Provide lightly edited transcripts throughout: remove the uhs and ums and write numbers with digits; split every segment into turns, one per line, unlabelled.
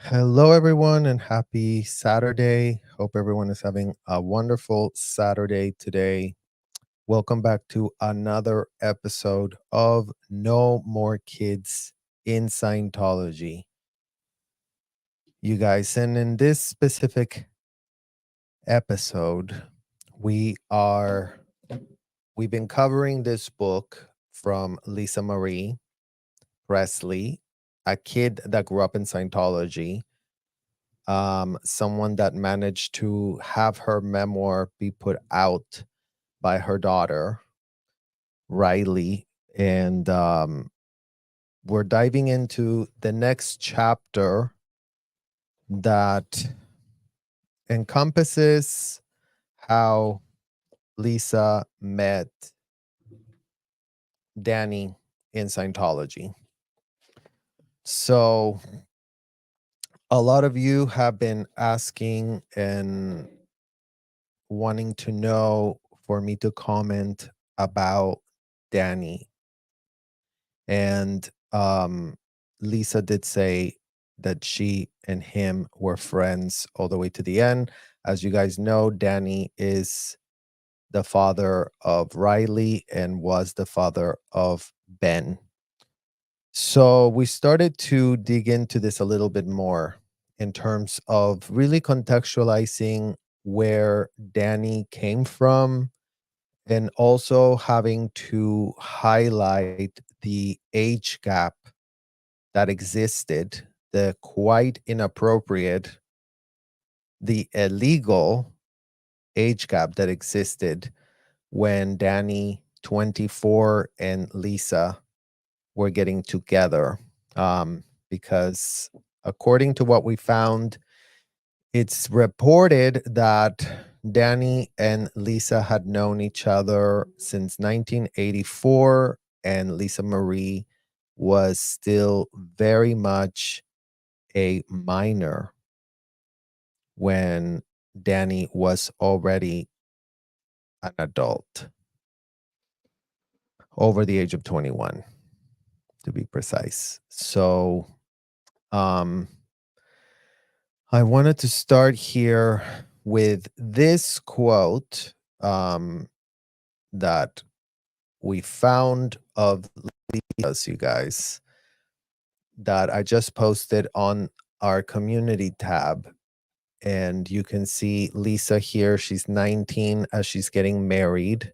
Hello, everyone, and happy Saturday. Hope everyone is having a wonderful Saturday today. Welcome back to another episode of No More Kids in Scientology. You guys, and in this specific episode, we are we've been covering this book from Lisa Marie Presley, a kid that grew up in Scientology, someone that managed to have her memoir be put out by her daughter, Riley. And we're diving into the next chapter that encompasses how Lisa met Danny in Scientology. So, a lot of you have been asking and wanting to know for me to comment about Danny. And Lisa did say that she and him were friends all the way to the end. As you guys know, Danny is the father of Riley and was the father of Ben. So we started to dig into this a little bit more in terms of really contextualizing where Danny came from and also having to highlight the age gap that existed, the quite inappropriate, the illegal age gap that existed when Danny, 24, and Lisa were getting together. Because according to what we found, it's reported that Danny and Lisa had known each other since 1984, and Lisa Marie was still very much a minor when Danny was already an adult, over the age of 21, to be precise. So, um, I wanted to start here with this quote that we found of Lisa's, you guys, that I just posted on our community tab. And you can see Lisa here. She's 19 as she's getting married.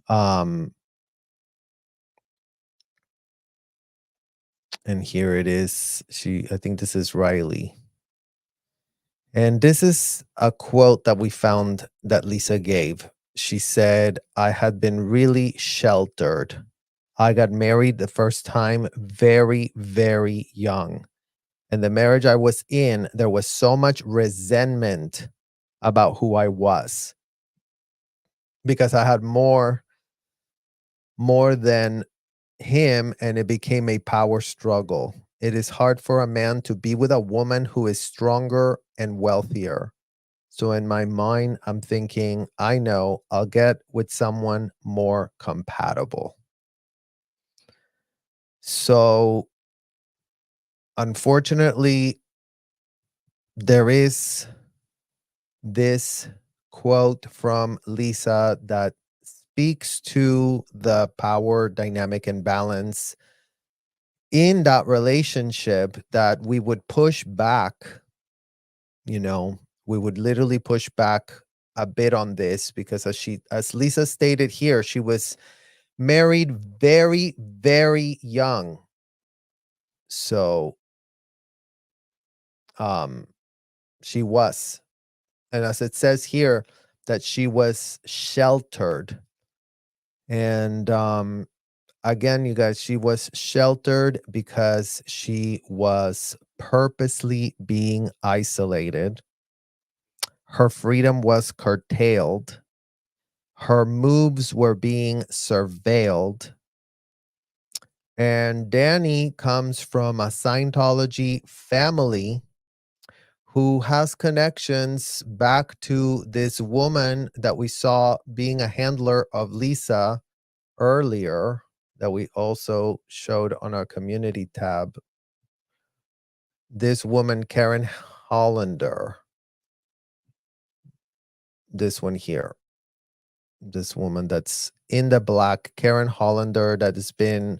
Um, and here it is. I think this is Riley. And this is a quote that we found that Lisa gave. She said, "I had been really sheltered. I got married the first time very, very young. And the marriage I was in, there was so much resentment about who I was because I had more than him, and it became a power struggle. It is hard for a man to be with a woman who is stronger and wealthier. So in my mind, I'm thinking, I know I'll get with someone more compatible." So unfortunately, there is this quote from Lisa that speaks to the power dynamic and balance in that relationship, that we would push back, we would literally push back a bit on this because as Lisa stated here, she was married very, very young. So um she was, and as it says here, that she was sheltered. And again, you guys, she was sheltered because she was purposely being isolated. Her freedom was curtailed. Her moves were being surveilled. And Danny comes from a Scientology family who has connections back to this woman that we saw being a handler of Lisa earlier, that we also showed on our community tab. This woman, Karen Hollander, this one here, this woman that's in the black, Karen Hollander, that has been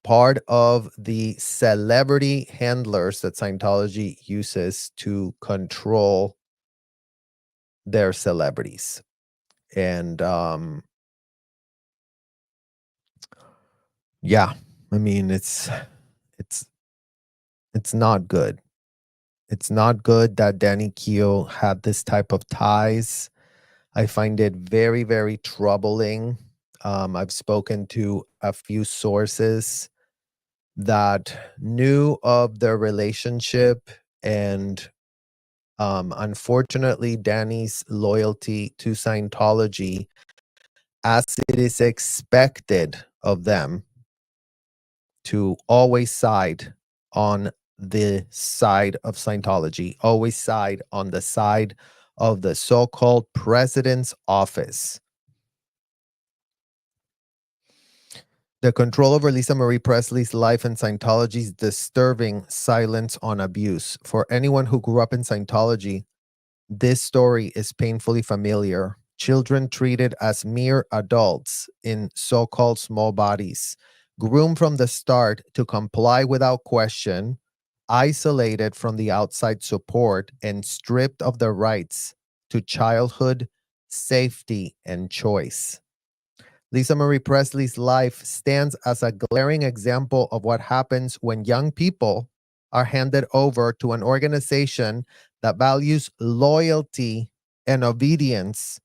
part of the celebrity handlers that Scientology uses to control their celebrities. And yeah, I mean, it's it's not good. It's not good that Danny Keough had this type of ties. I find it very, very troubling. I've spoken to a few sources that knew of their relationship, and unfortunately, Danny's loyalty to Scientology, as it is expected of them, to always side on the side of Scientology, always side on the side of the so-called president's office. The control over Lisa Marie Presley's life and Scientology's disturbing silence on abuse. For anyone who grew up in Scientology, this story is painfully familiar. Children treated as mere adults in so-called small bodies, groomed from the start to comply without question, isolated from the outside support, and stripped of their rights to childhood, safety, and choice. Lisa Marie Presley's life stands as a glaring example of what happens when young people are handed over to an organization that values loyalty and obedience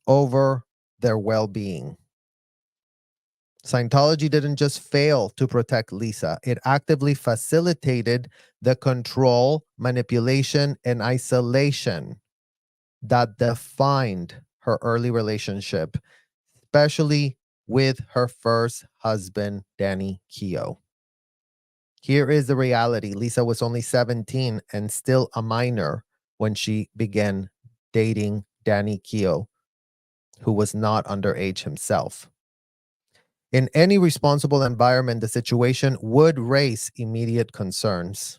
over their well being. Scientology didn't just fail to protect Lisa, it actively facilitated the control, manipulation, and isolation that defined her early relationship, especially with her first husband, Danny Keough. Here is the reality. Lisa was only 17 and still a minor when she began dating Danny Keough, who was not underage himself. In any responsible environment, the situation would raise immediate concerns.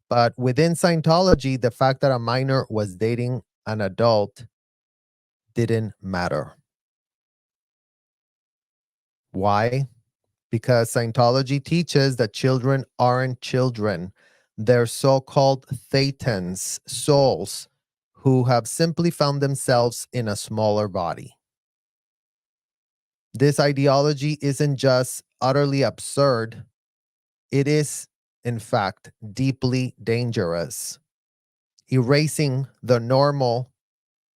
But within Scientology, the fact that a minor was dating an adult didn't matter. Why? Because Scientology teaches that children aren't children. They're so-called thetans, souls, who have simply found themselves in a smaller body. This ideology isn't just utterly absurd, it is, in fact, deeply dangerous, erasing the normal,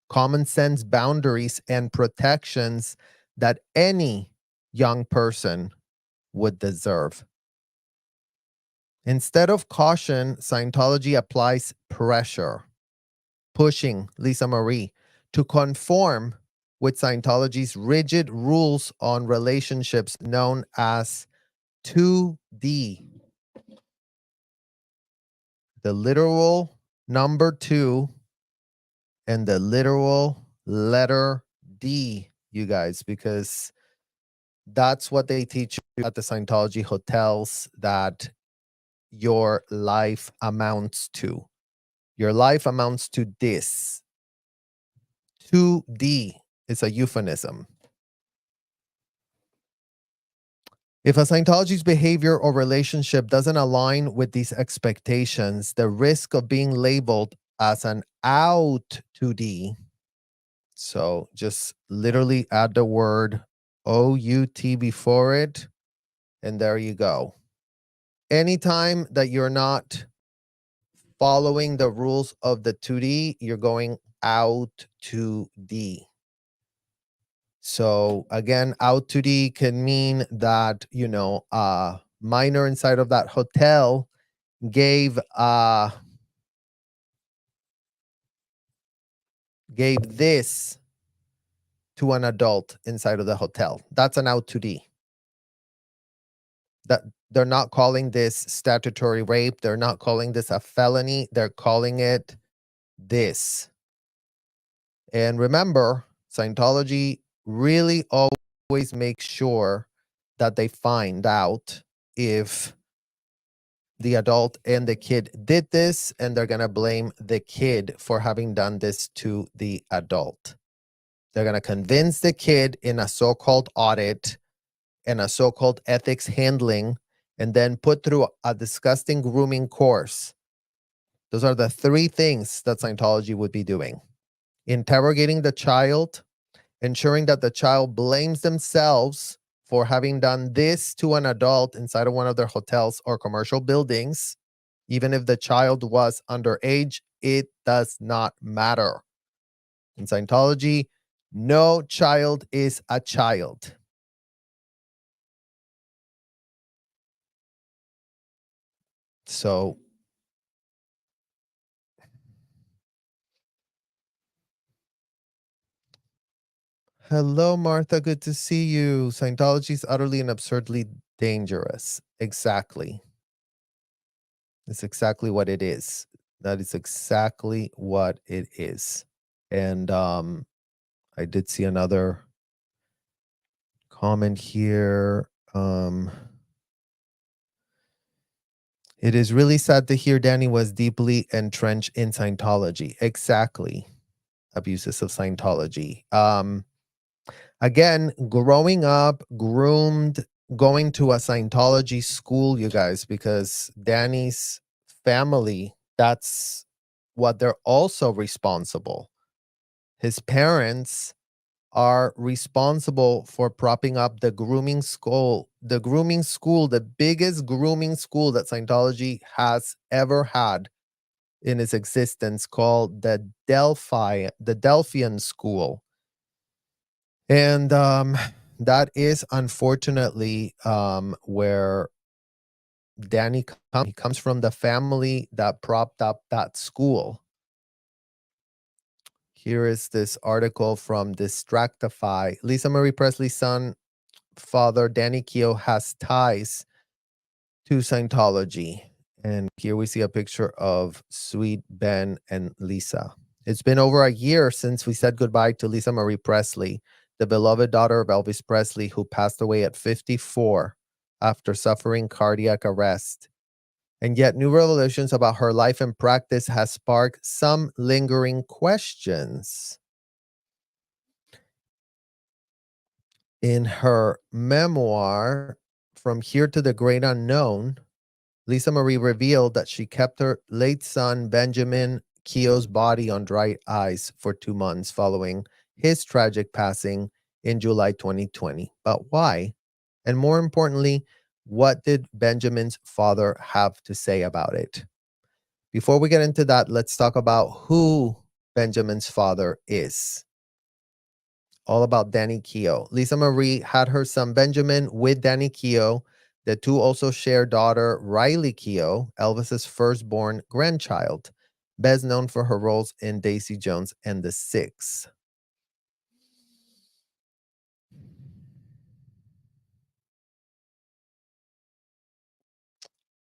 common sense boundaries and protections that any young person would deserve. Instead of caution, Scientology applies pressure, pushing Lisa Marie to conform with Scientology's rigid rules on relationships known as 2D. The literal number 2 and the literal letter D, you guys, because that's what they teach you at the Scientology hotels, that your life amounts to. Your life amounts to this. 2D is a euphemism. If a Scientology's behavior or relationship doesn't align with these expectations, the risk of being labeled as an out 2D, so just literally add the word OUT before it, and there you go. Anytime that you're not following the rules of the 2D, you're going out 2D. So again, out 2D can mean that, a minor inside of that hotel gave this to an adult inside of the hotel. That's an out 2D. That they're not calling this statutory rape, they're not calling this a felony, they're calling it this. And remember, Scientology really always makes sure that they find out if the adult and the kid did this, and they're going to blame the kid for having done this to the adult. They're going to convince the kid in a so-called audit and a so-called ethics handling, and then put through a disgusting grooming course. Those are the three things that Scientology would be doing: interrogating the child, ensuring that the child blames themselves for having done this to an adult inside of one of their hotels or commercial buildings. Even if the child was underage, it does not matter. In Scientology, no child is a child. So, hello, Martha. Good to see you. Scientology is utterly and absurdly dangerous. Exactly. It's exactly what it is. That is exactly what it is. And I did see another comment here. It is really sad to hear Danny was deeply entrenched in Scientology. Exactly. Abuses of Scientology. Again, growing up, groomed, going to a Scientology school, you guys, because Danny's family, that's what they're also responsible. His parents are responsible for propping up the grooming school, the biggest grooming school that Scientology has ever had in its existence, called the Delphian School. And that is unfortunately where Danny comes. He comes from the family that propped up that school. Here is this article from Distractify. Lisa Marie Presley's son, father Danny Keough, has ties to Scientology. And here we see a picture of sweet Ben and Lisa. It's been over a year since we said goodbye to Lisa Marie Presley, the beloved daughter of Elvis Presley, who passed away at 54 after suffering cardiac arrest. And yet, new revelations about her life and practice has sparked some lingering questions. In her memoir, From Here to the Great Unknown, Lisa Marie revealed that she kept her late son Benjamin Keough's body on dry ice for 2 months following his tragic passing in July 2020. But why? And more importantly, what did Benjamin's father have to say about it? Before we get into that, let's talk about who Benjamin's father is. All about Danny Keough. Lisa Marie had her son Benjamin with Danny Keough. The two also share daughter Riley Keough, Elvis's firstborn grandchild, best known for her roles in Daisy Jones and the Six.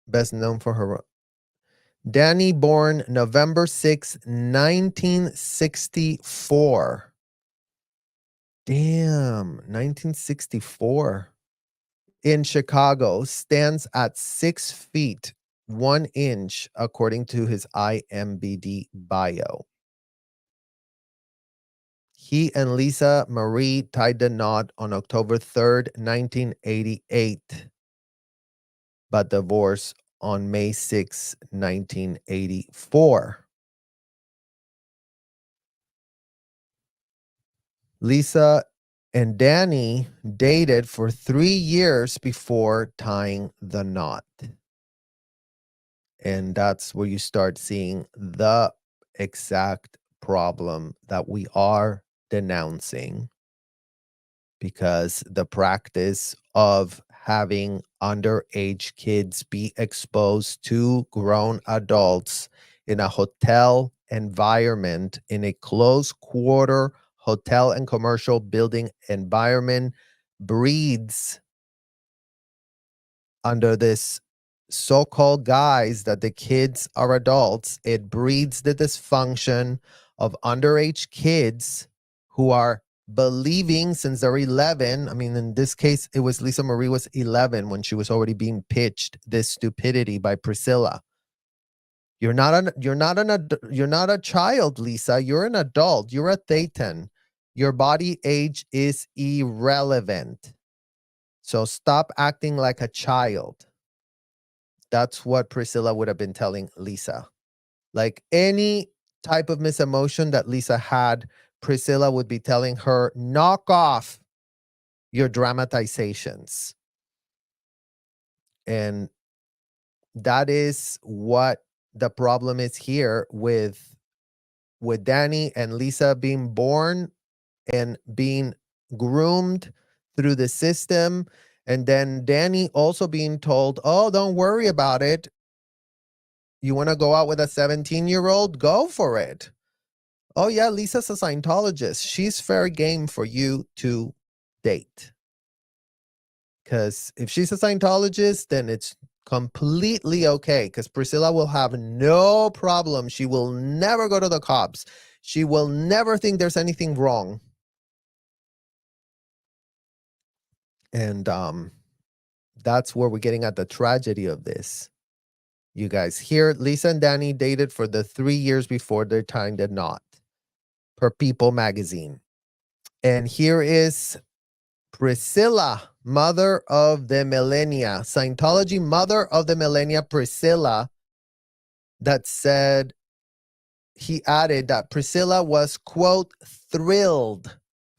Best known for her. Danny, born November 6, 1964. Damn, 1964. In Chicago, stands at 6 feet 1 inch, according to his IMDb bio. He and Lisa Marie tied the knot on October 3rd, 1988, but divorced on May 6, 1984. Lisa and Danny dated for 3 years before tying the knot. And that's where you start seeing the exact problem that we are denouncing, because the practice of having underage kids be exposed to grown adults in a hotel environment, in a close quarter hotel and commercial building environment, breeds, under this so-called guise that the kids are adults, it breeds the dysfunction of underage kids who are believing since they're 11. I mean, in this case, it was Lisa Marie was 11 when she was already being pitched this stupidity by Priscilla. You're not a child, Lisa. You're an adult. You're a thetan. Your body age is irrelevant. So stop acting like a child. That's what Priscilla would have been telling Lisa. Like any type of misemotion that Lisa had, Priscilla would be telling her, knock off your dramatizations. And that is what the problem is here with Danny and Lisa being born and being groomed through the system. And then Danny also being told, oh, don't worry about it. You want to go out with a 17-year-old? Go for it. Oh, yeah, Lisa's a Scientologist. She's fair game for you to date. Because if she's a Scientologist, then it's completely okay. Because Priscilla will have no problem. She will never go to the cops. She will never think there's anything wrong. And that's where we're getting at the tragedy of this. You guys, here, Lisa and Danny dated for the 3 years before their time did not, per People magazine. And here is Priscilla, mother of the millennia, Scientology mother of the millennia, Priscilla, that said, he added that Priscilla was, quote, thrilled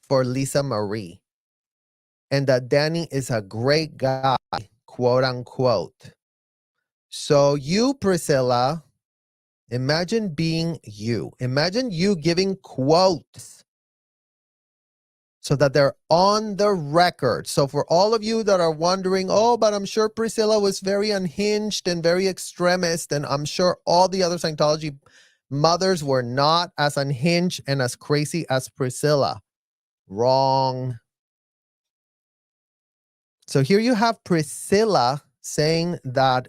for Lisa Marie, and that Danny is a great guy, quote unquote. So you, Priscilla, imagine being you. Imagine you giving quotes so that they're on the record. So for all of you that are wondering, oh, but I'm sure Priscilla was very unhinged and very extremist, and I'm sure all the other Scientology mothers were not as unhinged and as crazy as Priscilla. Wrong. So here you have Priscilla saying that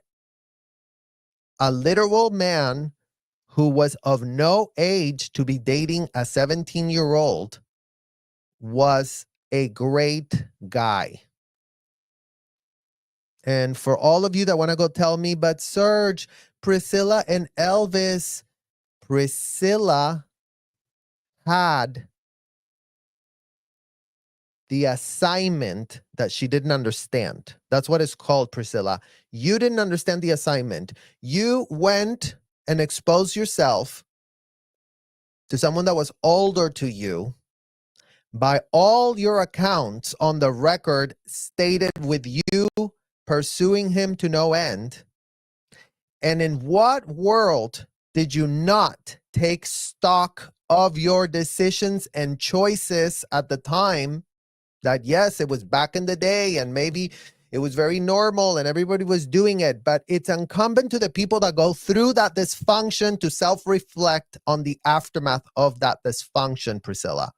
a literal man who was of no age to be dating a 17-year-old was a great guy. And for all of you that want to go tell me, but Serge, Priscilla and Elvis, Priscilla had the assignment that she didn't understand. That's what it's called, Priscilla. You didn't understand the assignment. You went and exposed yourself to someone that was older to you. By all your accounts on the record stated with you pursuing him to no end. And in what world did you not take stock of your decisions and choices at the time? That yes, it was back in the day and maybe it was very normal and everybody was doing it, but it's incumbent to the people that go through that dysfunction to self-reflect on the aftermath of that dysfunction, Priscilla.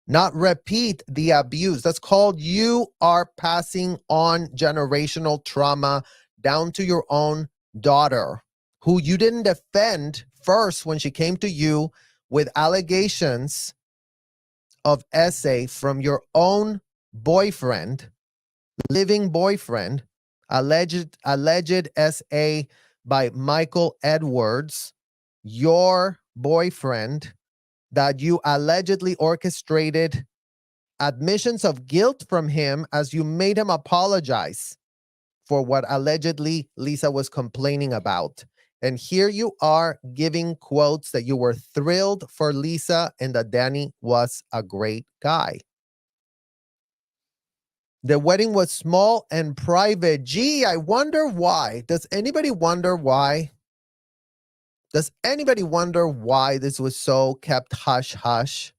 Not repeat the abuse. That's called you are passing on generational trauma down to your own daughter, who you didn't defend first when she came to you with allegations of SA from your own boyfriend, living boyfriend, alleged SA by Michael Edwards, your boyfriend, that you allegedly orchestrated admissions of guilt from him as you made him apologize for what allegedly Lisa was complaining about. And here you are giving quotes that you were thrilled for Lisa and that Danny was a great guy. The wedding was small and private. Gee, I wonder why. Does anybody wonder why? Does anybody wonder why this was so kept hush hush?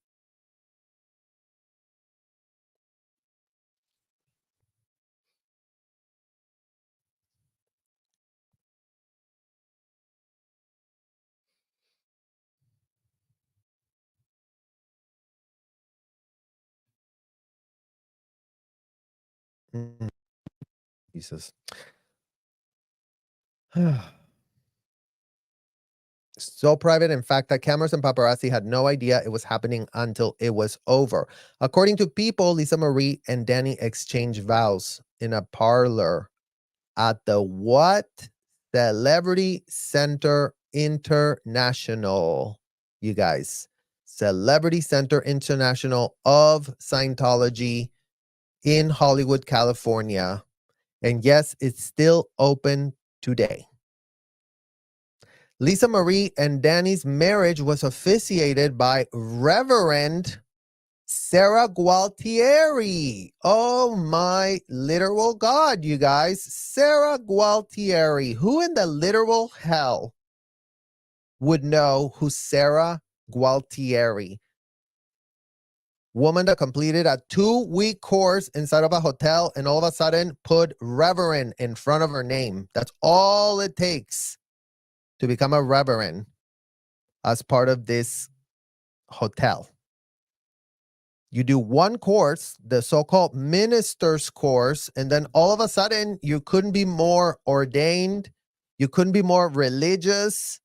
Mm, Jesus. So private, in fact, that cameras and paparazzi had no idea it was happening until it was over. According to People, Lisa Marie and Danny exchanged vows in a parlor at the what? Celebrity Center International. You guys. Celebrity Center International of Scientology in Hollywood, California. And yes, it's still open today. Lisa Marie and Danny's marriage was officiated by Reverend Sarah Gualtieri. Oh my literal God, you guys. Sarah Gualtieri. Who in the literal hell would know who Sarah Gualtieri? Woman that completed a 2-week course inside of a hotel and all of a sudden put Reverend in front of her name. That's all it takes to become a Reverend as part of this hotel. You do one course, the so-called minister's course, and then all of a sudden you couldn't be more ordained. You couldn't be more religious.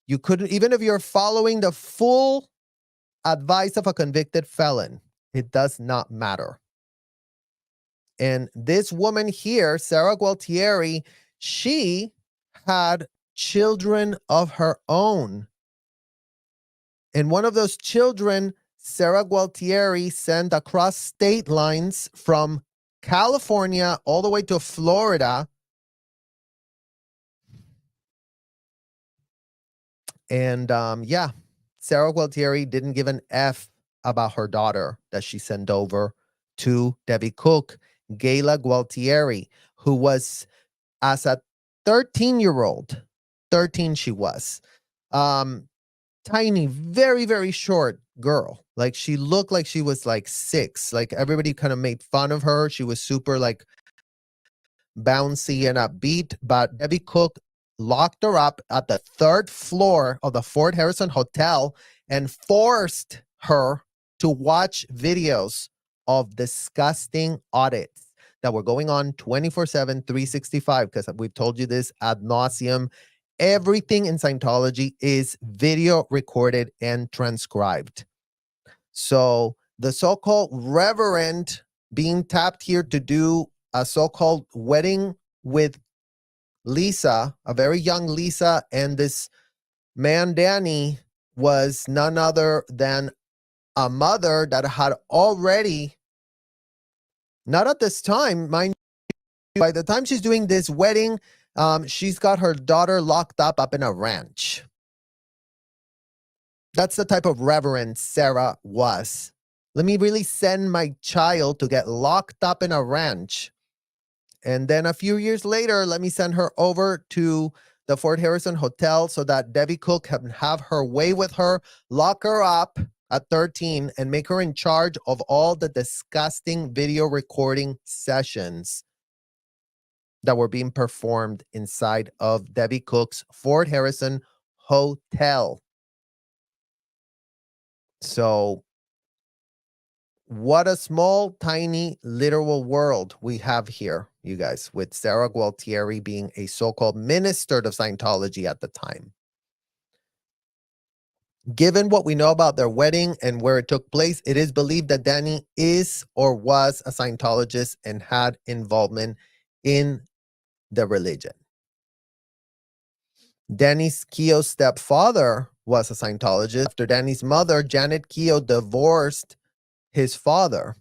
You couldn't, even if you're following the full advice of a convicted felon, it does not matter. And this woman here, Sarah Gualtieri, she had children of her own. And one of those children, Sarah Gualtieri, sent across state lines from California all the way to Florida. And yeah, Sarah Gualtieri didn't give an F about her daughter that she sent over to Debbie Cook, Gayla Gualtieri, who was, as a 13-year-old, 13 she was, tiny, very, very short girl. Like she looked like she was like 6. Like everybody kind of made fun of her. She was super like bouncy and upbeat, but Debbie Cook locked her up at the 3rd floor of the Fort Harrison Hotel and forced her to watch videos of disgusting audits that were going on 24/7, 365, because we've told you this ad nauseum. Everything in Scientology is video recorded and transcribed. So the so-called reverend being tapped here to do a so-called wedding with Lisa, a very young Lisa, and this man, Danny, was none other than a mother that had already, not at this time, mind you, by the time she's doing this wedding, she's got her daughter locked up in a ranch. That's the type of reverend Sarah was. Let me really send my child to get locked up in a ranch. And then a few years later, let me send her over to the Fort Harrison Hotel so that Debbie Cook can have her way with her, lock her up at 13, and make her in charge of all the disgusting video recording sessions that were being performed inside of Debbie Cook's Fort Harrison Hotel. So what a small, tiny, literal world we have here, you guys, with Sarah Gualtieri being a so-called minister of Scientology at the time. Given what we know about their wedding and where it took place, it is believed that Danny is or was a Scientologist and had involvement in the religion. Danny's Keough's stepfather was a Scientologist. After Danny's mother, Janet Keough, divorced his father,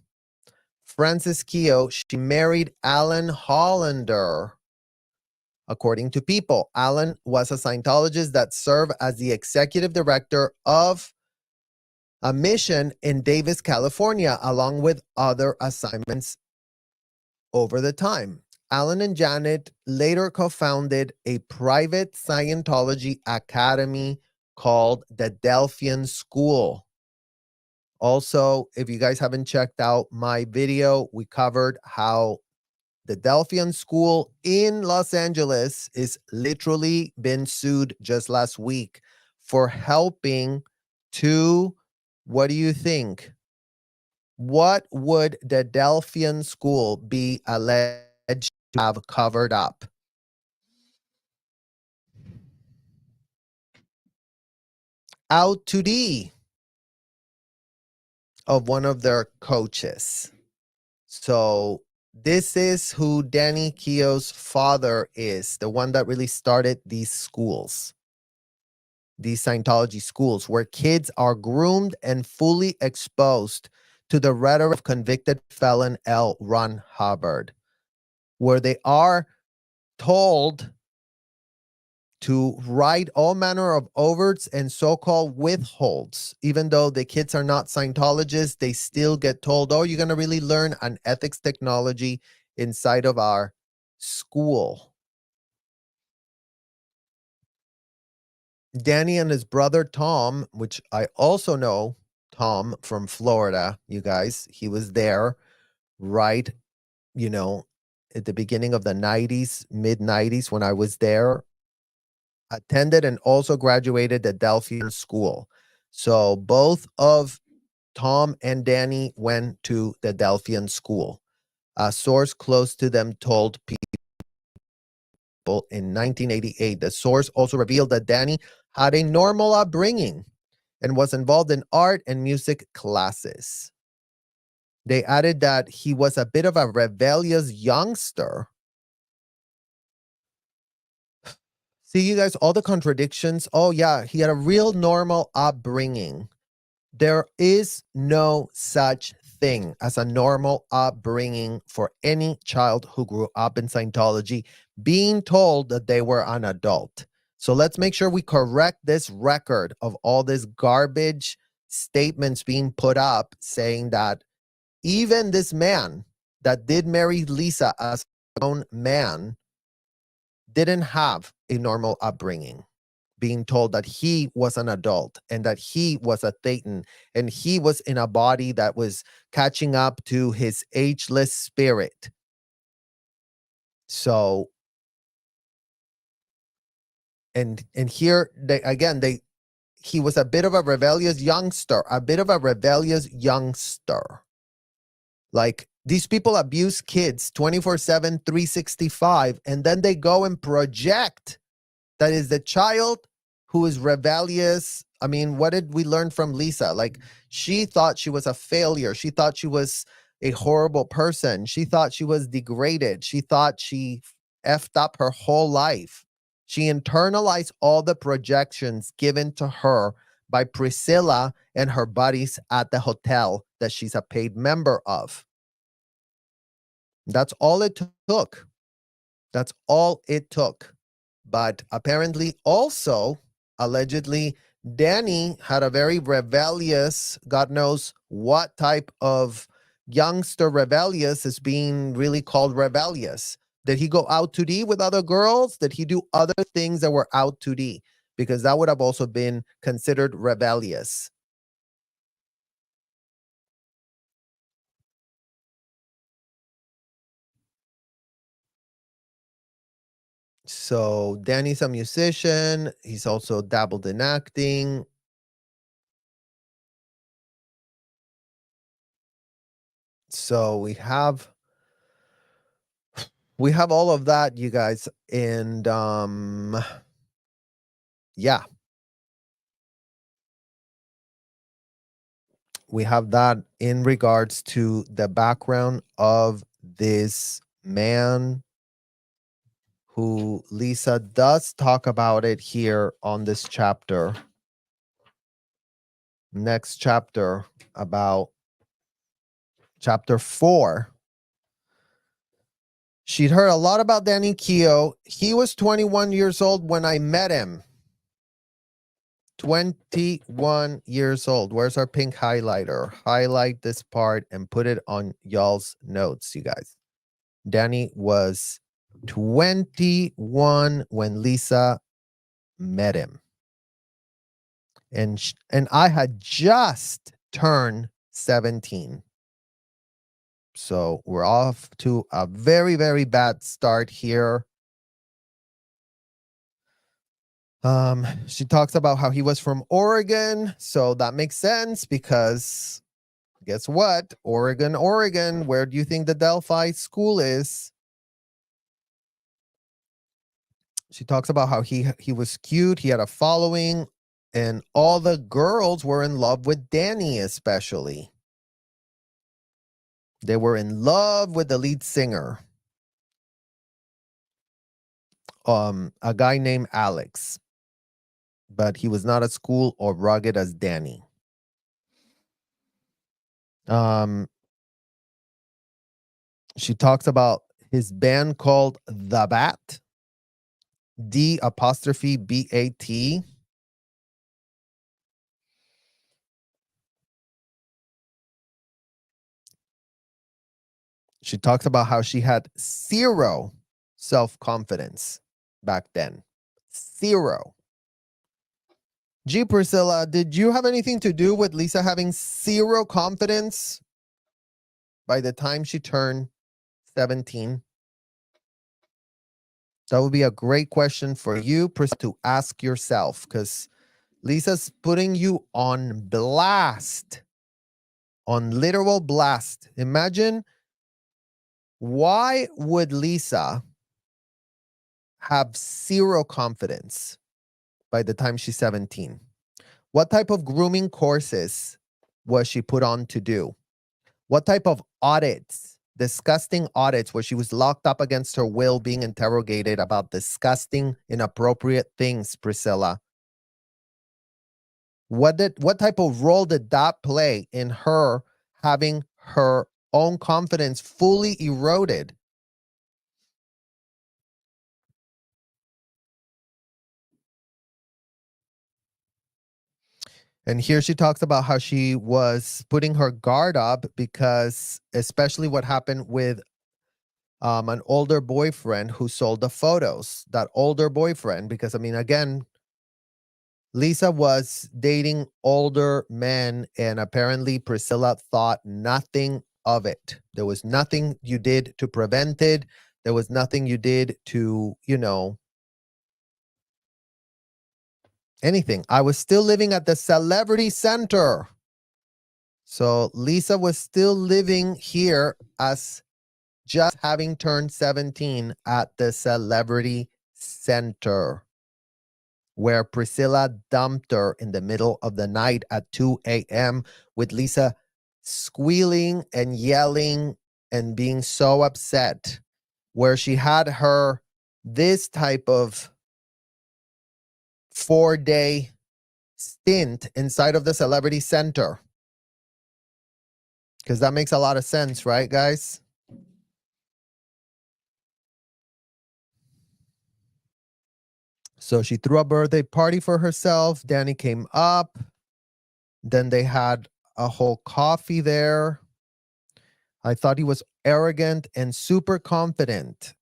Frances Keough, she married Alan Hollander. According to People, Alan was a Scientologist that served as the executive director of a mission in Davis, California, along with other assignments over the time. Alan and Janet later co-founded a private Scientology academy called the Delphian School. Also, if you guys haven't checked out my video, we covered how the Delphian School in Los Angeles is literally been sued just last week for helping to, what do you think? What would the Delphian School be alleged to have covered up? out to D of one of their coaches. So this is who Danny Keough's father is, the one that really started these schools, these Scientology schools, where kids are groomed and fully exposed to the rhetoric of convicted felon L. Ron Hubbard, where they are told to write all manner of overts and so-called withholds. Even though the kids are not Scientologists, they still get told, oh, you're going to really learn an ethics technology inside of our school. Danny and his brother Tom, which I also know Tom from Florida, you guys, he was there, right, you know, at the beginning of the 90s, mid 90s when I was there, attended and also graduated the Delphian School. So both of Tom and Danny went to the Delphian School. A source close to them told people in 1988. The source also revealed that Danny had a normal upbringing and was involved in art and music classes. They added that he was a bit of a rebellious youngster. See, you guys, all the contradictions. Oh, yeah, he had a real normal upbringing. There is no such thing as a normal upbringing for any child who grew up in Scientology being told that they were an adult. So let's make sure we correct this record of all this garbage statements being put up saying that even this man that did marry Lisa as a grown man didn't have a normal upbringing, being told that he was an adult and that he was a thetan and he was in a body that was catching up to his ageless spirit. So, and here they again they he was a bit of a rebellious youngster, a bit of a rebellious youngster. Like these people abuse kids 24/7, 365, and then they go and project that is the child who is rebellious. I mean, what did we learn from Lisa? Like, she thought she was a failure. She thought she was a horrible person. She thought she was degraded. She thought she effed up her whole life. She internalized all the projections given to her by Priscilla and her buddies at the hotel that she's a paid member of. That's all it took. That's all it took. But apparently, also, allegedly, Danny had a very rebellious, God knows what type of youngster rebellious is being really called rebellious. Did he go out to D with other girls? Did he do other things that were out to D? Because that would have also been considered rebellious. So Danny's a musician. He's also dabbled in acting. So we have all of that, you guys, and yeah, we have that in regards to the background of this man who Lisa does talk about it here on this chapter. Next chapter, about chapter 4. She'd heard a lot about Danny Keough. He was 21 years old when I met him. 21 years old. Where's our pink highlighter? Highlight this part and put it on y'all's notes, you guys. Danny was 21 when Lisa met him. And I had just turned 17. So we're off to a very, very bad start here. She talks about how he was from Oregon. So that makes sense because guess what? Oregon, Oregon. Where do you think the Delphi school is? She talks about how he was cute. He had a following And all the girls were in love with Danny, especially. They were in love with the lead singer, a guy named Alex, but he was not as cool or rugged as Danny. She talks about his band called The Bat, D''BAT. She talks about how she had zero self-confidence back then. Zero. Gee, Priscilla, did you have anything to do with Lisa having zero confidence by the time she turned 17? That would be a great question for you to ask yourself, because Lisa's putting you on blast, on literal blast. Imagine, why would Lisa have zero confidence by the time she's 17? What type of grooming courses was she put on to do? What type of audits, disgusting audits, where she was locked up against her will, being interrogated about disgusting, inappropriate things, Priscilla? What type of role did that play in her having her own confidence fully eroded? And here she talks about how she was putting her guard up because, especially what happened with an older boyfriend who sold the photos. That older boyfriend, because I mean, again, Lisa was dating older men, and apparently Priscilla thought nothing of it. There was nothing you did to prevent it. There was nothing you did to, anything. I was still living at the Celebrity Center. So Lisa was still living here as just having turned 17 at the Celebrity Center, where Priscilla dumped her in the middle of the night at 2 a.m. with Lisa squealing and yelling and being so upset, where she had her this type of 4-day stint inside of the Celebrity Center. Because that makes a lot of sense, right, guys? So she threw a birthday party for herself. Danny came up. Then they had a whole coffee there. I thought he was arrogant and super confident,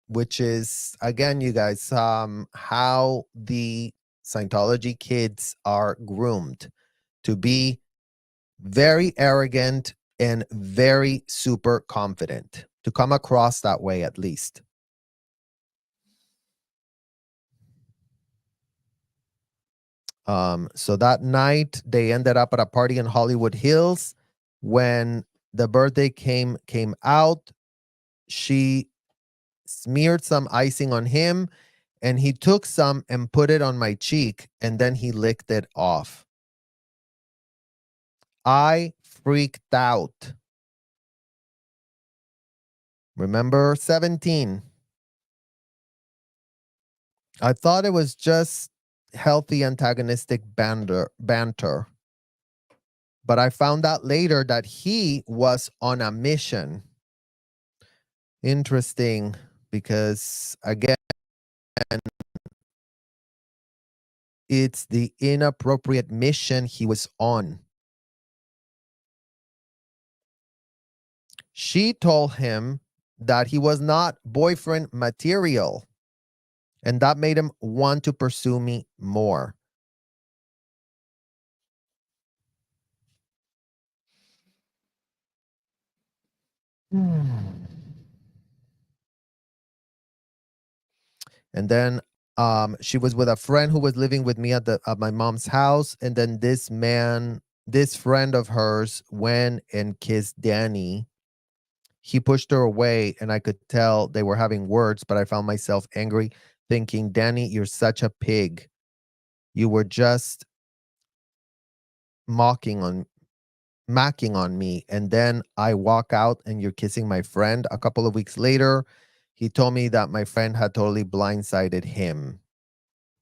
which is, again, you guys, how the Scientology kids are groomed to be very arrogant and very super confident, to come across that way at least. So that night they ended up at a party in Hollywood Hills. When the birthday came out, she smeared some icing on him, and he took some and put it on my cheek, and then he licked it off. I freaked out. Remember, 17. I thought it was just healthy antagonistic banter. But I found out later that he was on a mission. Interesting, because again, it's the inappropriate mission he was on. She told him that he was not boyfriend material, and that made him want to pursue me more. And then she was with a friend who was living with me at my mom's house, and then this friend of hers went and kissed Danny. He pushed her away, and I could tell they were having words, but I found myself angry, thinking, Danny, you're such a pig. You were just macking on me, and then I walk out and you're kissing my friend. A couple of weeks later, he told me that my friend had totally blindsided him,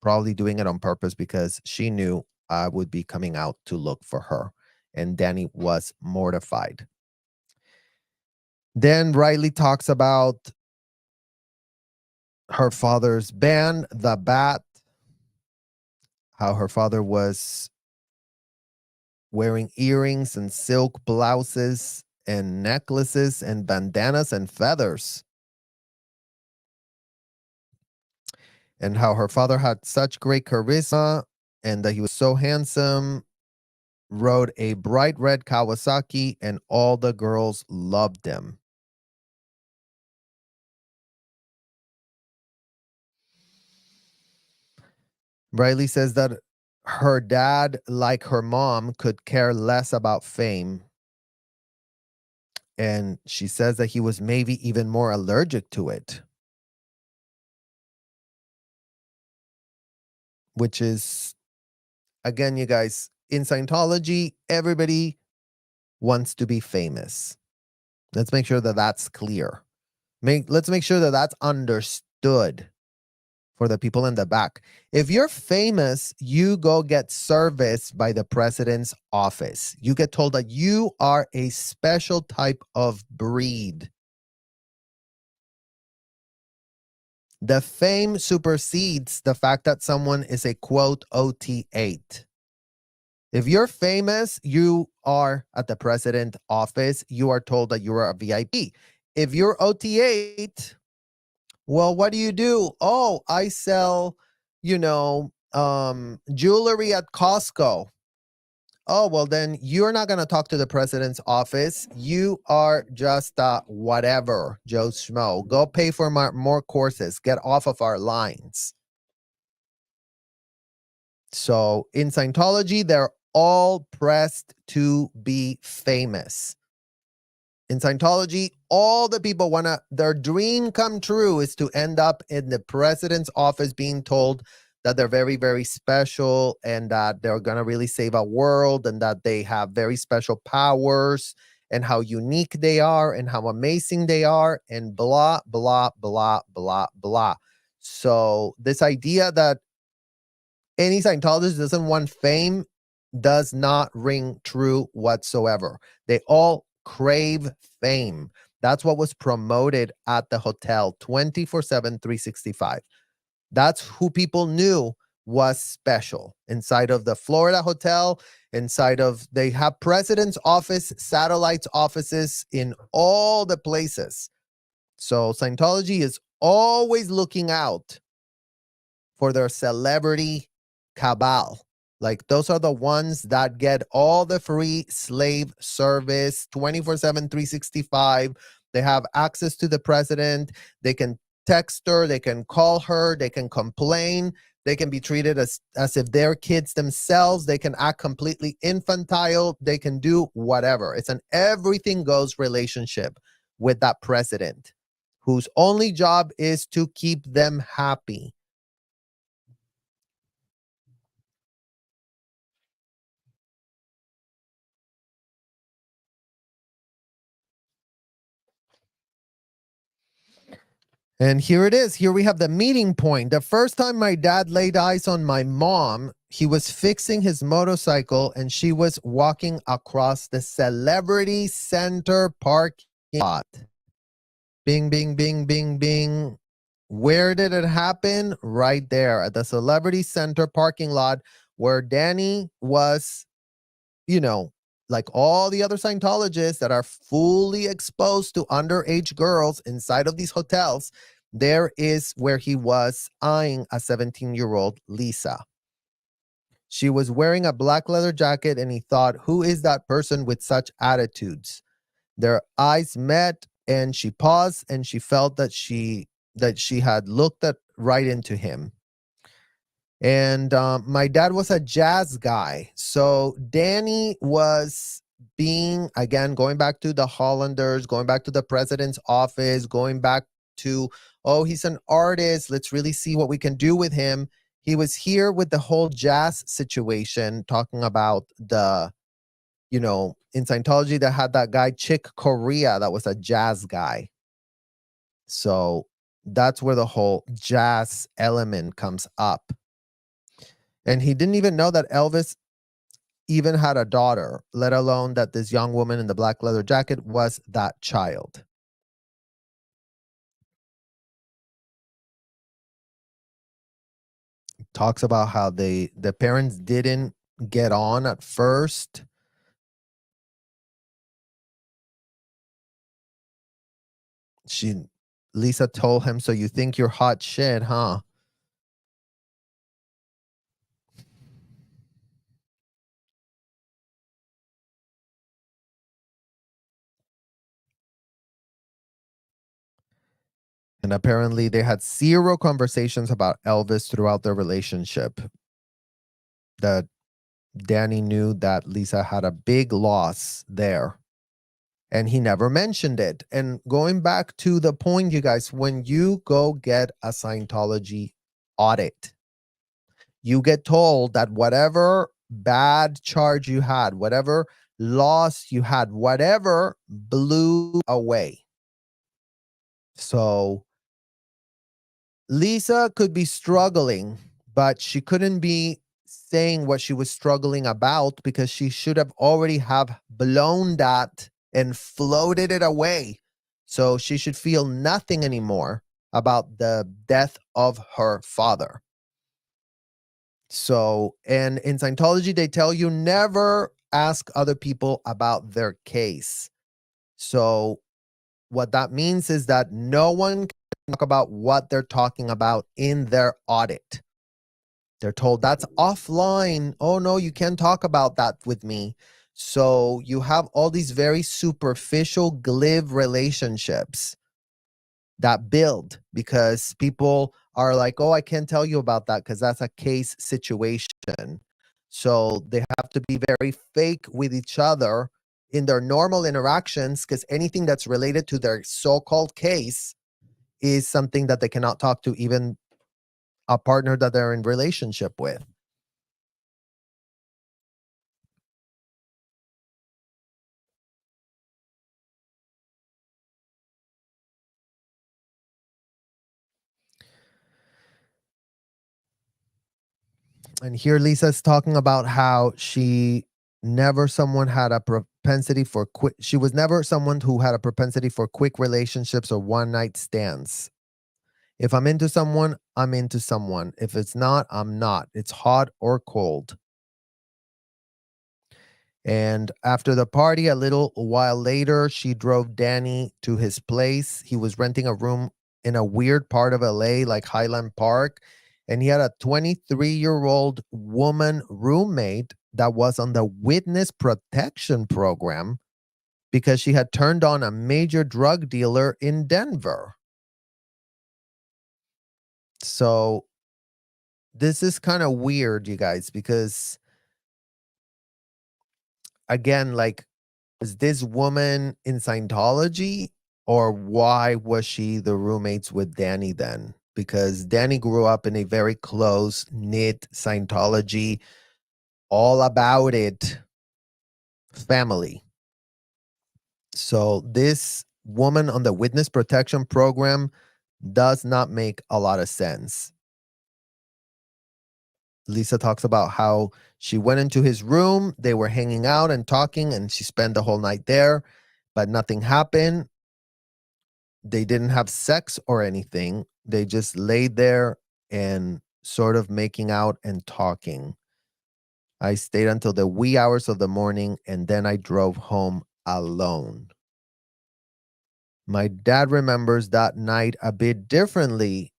probably doing it on purpose because she knew I would be coming out to look for her. And Danny was mortified. Then Riley talks about her father's band, The Bat, how her father was wearing earrings and silk blouses and necklaces and bandanas and feathers, and how her father had such great charisma and that he was so handsome, rode a bright red Kawasaki, and all the girls loved him. Riley says that her dad, like her mom, could care less about fame. And she says that he was maybe even more allergic to it, which is, again, you guys, in Scientology, everybody wants to be famous. Let's make sure that that's clear. Let's make sure that that's understood for the people in the back. If you're famous, you go get serviced by the president's office. You get told that you are a special type of breed. The fame supersedes the fact that someone is a quote OT8. If you're famous, you are at the president's office. You are told that you are a VIP. If you're OT8, well, what do? Oh, I sell, jewelry at Costco. Oh, well, then you're not going to talk to the president's office. You are just whatever, Joe Schmo. Go pay for more courses. Get off of our lines. So in Scientology, they're all pressed to be famous. In Scientology, all the people their dream come true is to end up in the president's office being told that they're very, very special and that they're going to really save our world and that they have very special powers and how unique they are and how amazing they are and blah, blah, blah, blah, blah. So this idea that any Scientologist doesn't want fame does not ring true whatsoever. They all crave fame. That's what was promoted at the hotel 24/7, 365. That's who people knew was special. Inside of the Florida hotel, they have president's office, satellites offices in all the places. So Scientology is always looking out for their celebrity cabal. Like those are the ones that get all the free slave service 24/7, 365. They have access to the president. They can text her. They can call her. They can complain. They can be treated as if they're kids themselves. They can act completely infantile. They can do whatever. It's an everything goes relationship with that president whose only job is to keep them happy. And here it is. Here we have the meeting point. The first time my dad laid eyes on my mom, he was fixing his motorcycle and she was walking across the Celebrity Center parking lot. Bing, bing, bing, bing, bing. Where did it happen? Right there at the Celebrity Center parking lot where Danny was, like all the other Scientologists that are fully exposed to underage girls inside of these hotels, there is where he was eyeing a 17-year-old Lisa. She was wearing a black leather jacket and he thought, who is that person with such attitudes? Their eyes met and she paused and she felt that she had looked right into him. And my dad was a jazz guy. So Danny was going back to the Hollanders, going back to the president's office, going back to, oh, he's an artist. Let's really see what we can do with him. He was here with the whole jazz situation, talking about the, in Scientology, that had that guy, Chick Corea, that was a jazz guy. So that's where the whole jazz element comes up. And he didn't even know that Elvis even had a daughter, let alone that this young woman in the black leather jacket was that child. Talks about how the parents didn't get on at first. She Lisa told him, "So you think you're hot shit, huh?" And apparently they had zero conversations about Elvis throughout their relationship. That Danny knew that Lisa had a big loss there, and he never mentioned it. And going back to the point, you guys, when you go get a Scientology audit, you get told that whatever bad charge you had, whatever loss you had, whatever blew away. So Lisa could be struggling, but she couldn't be saying what she was struggling about, because she should have already have blown that and floated it away. So she should feel nothing anymore about the death of her father. So, and in Scientology, they tell you never ask other people about their case. So what that means is that no one can talk about what they're talking about in their audit. They're told that's offline. Oh no, you can't talk about that with me. So you have all these very superficial, glib relationships that build, because people are like, oh, I can't tell you about that because that's a case situation. So they have to be very fake with each other in their normal interactions, because anything that's related to their so-called case is something that they cannot talk to even a partner that they're in relationship with. And here Lisa's talking about how she never someone had a propensity for quick she was never someone who had a propensity for quick relationships or one night stands. If I'm into someone, I'm into someone. If it's not, I'm not. It's hot or cold. And after the party, a little while later, she drove Danny to his place. He was renting a room in a weird part of LA, like Highland Park. And he had a 23-year-old woman roommate that was on the witness protection program because she had turned on a major drug dealer in Denver. So this is kind of weird, you guys, because again, like, is this woman in Scientology, or why was she the roommates with Danny then? Because Danny grew up in a very close knit Scientology, all about it family. So this woman on the witness protection program does not make a lot of sense. Lisa talks about how she went into his room, they were hanging out and talking, and she spent the whole night there, but nothing happened. They didn't have sex or anything. They just laid there and sort of making out and talking. I stayed until the wee hours of the morning, and then I drove home alone. My dad remembers that night a bit differently,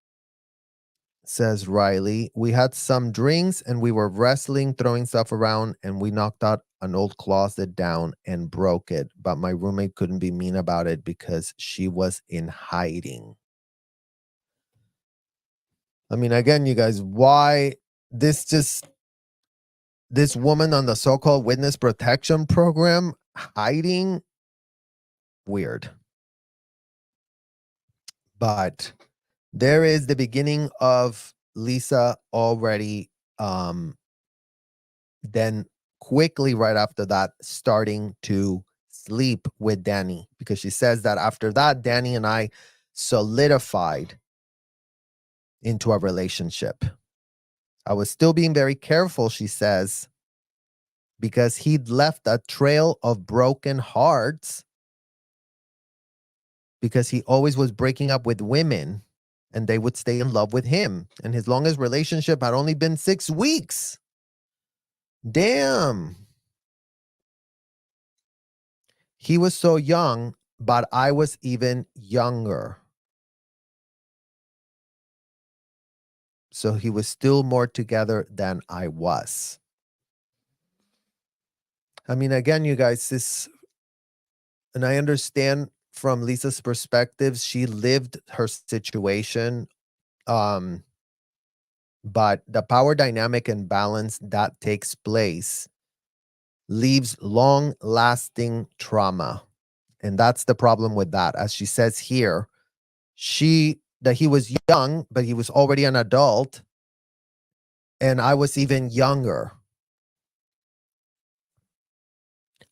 says Riley. We had some drinks and we were wrestling, throwing stuff around, and we knocked out an old closet down and broke it. But my roommate couldn't be mean about it because she was in hiding. I mean, again, you guys, why this just this woman on the so-called witness protection program hiding? Weird. But there is the beginning of Lisa already then quickly right after that starting to sleep with Danny, because she says that after that, Danny and I solidified into a relationship. I was still being very careful, she says, because he'd left a trail of broken hearts because he always was breaking up with women and they would stay in love with him. And his longest relationship had only been 6 weeks. Damn. He was so young, but I was even younger. So he was still more together than I was. I mean, again, you guys, and I understand from Lisa's perspective, she lived her situation. Um, but the power dynamic and balance that takes place leaves long lasting trauma. And that's the problem with that. As she says here, that he was young, but he was already an adult. And I was even younger.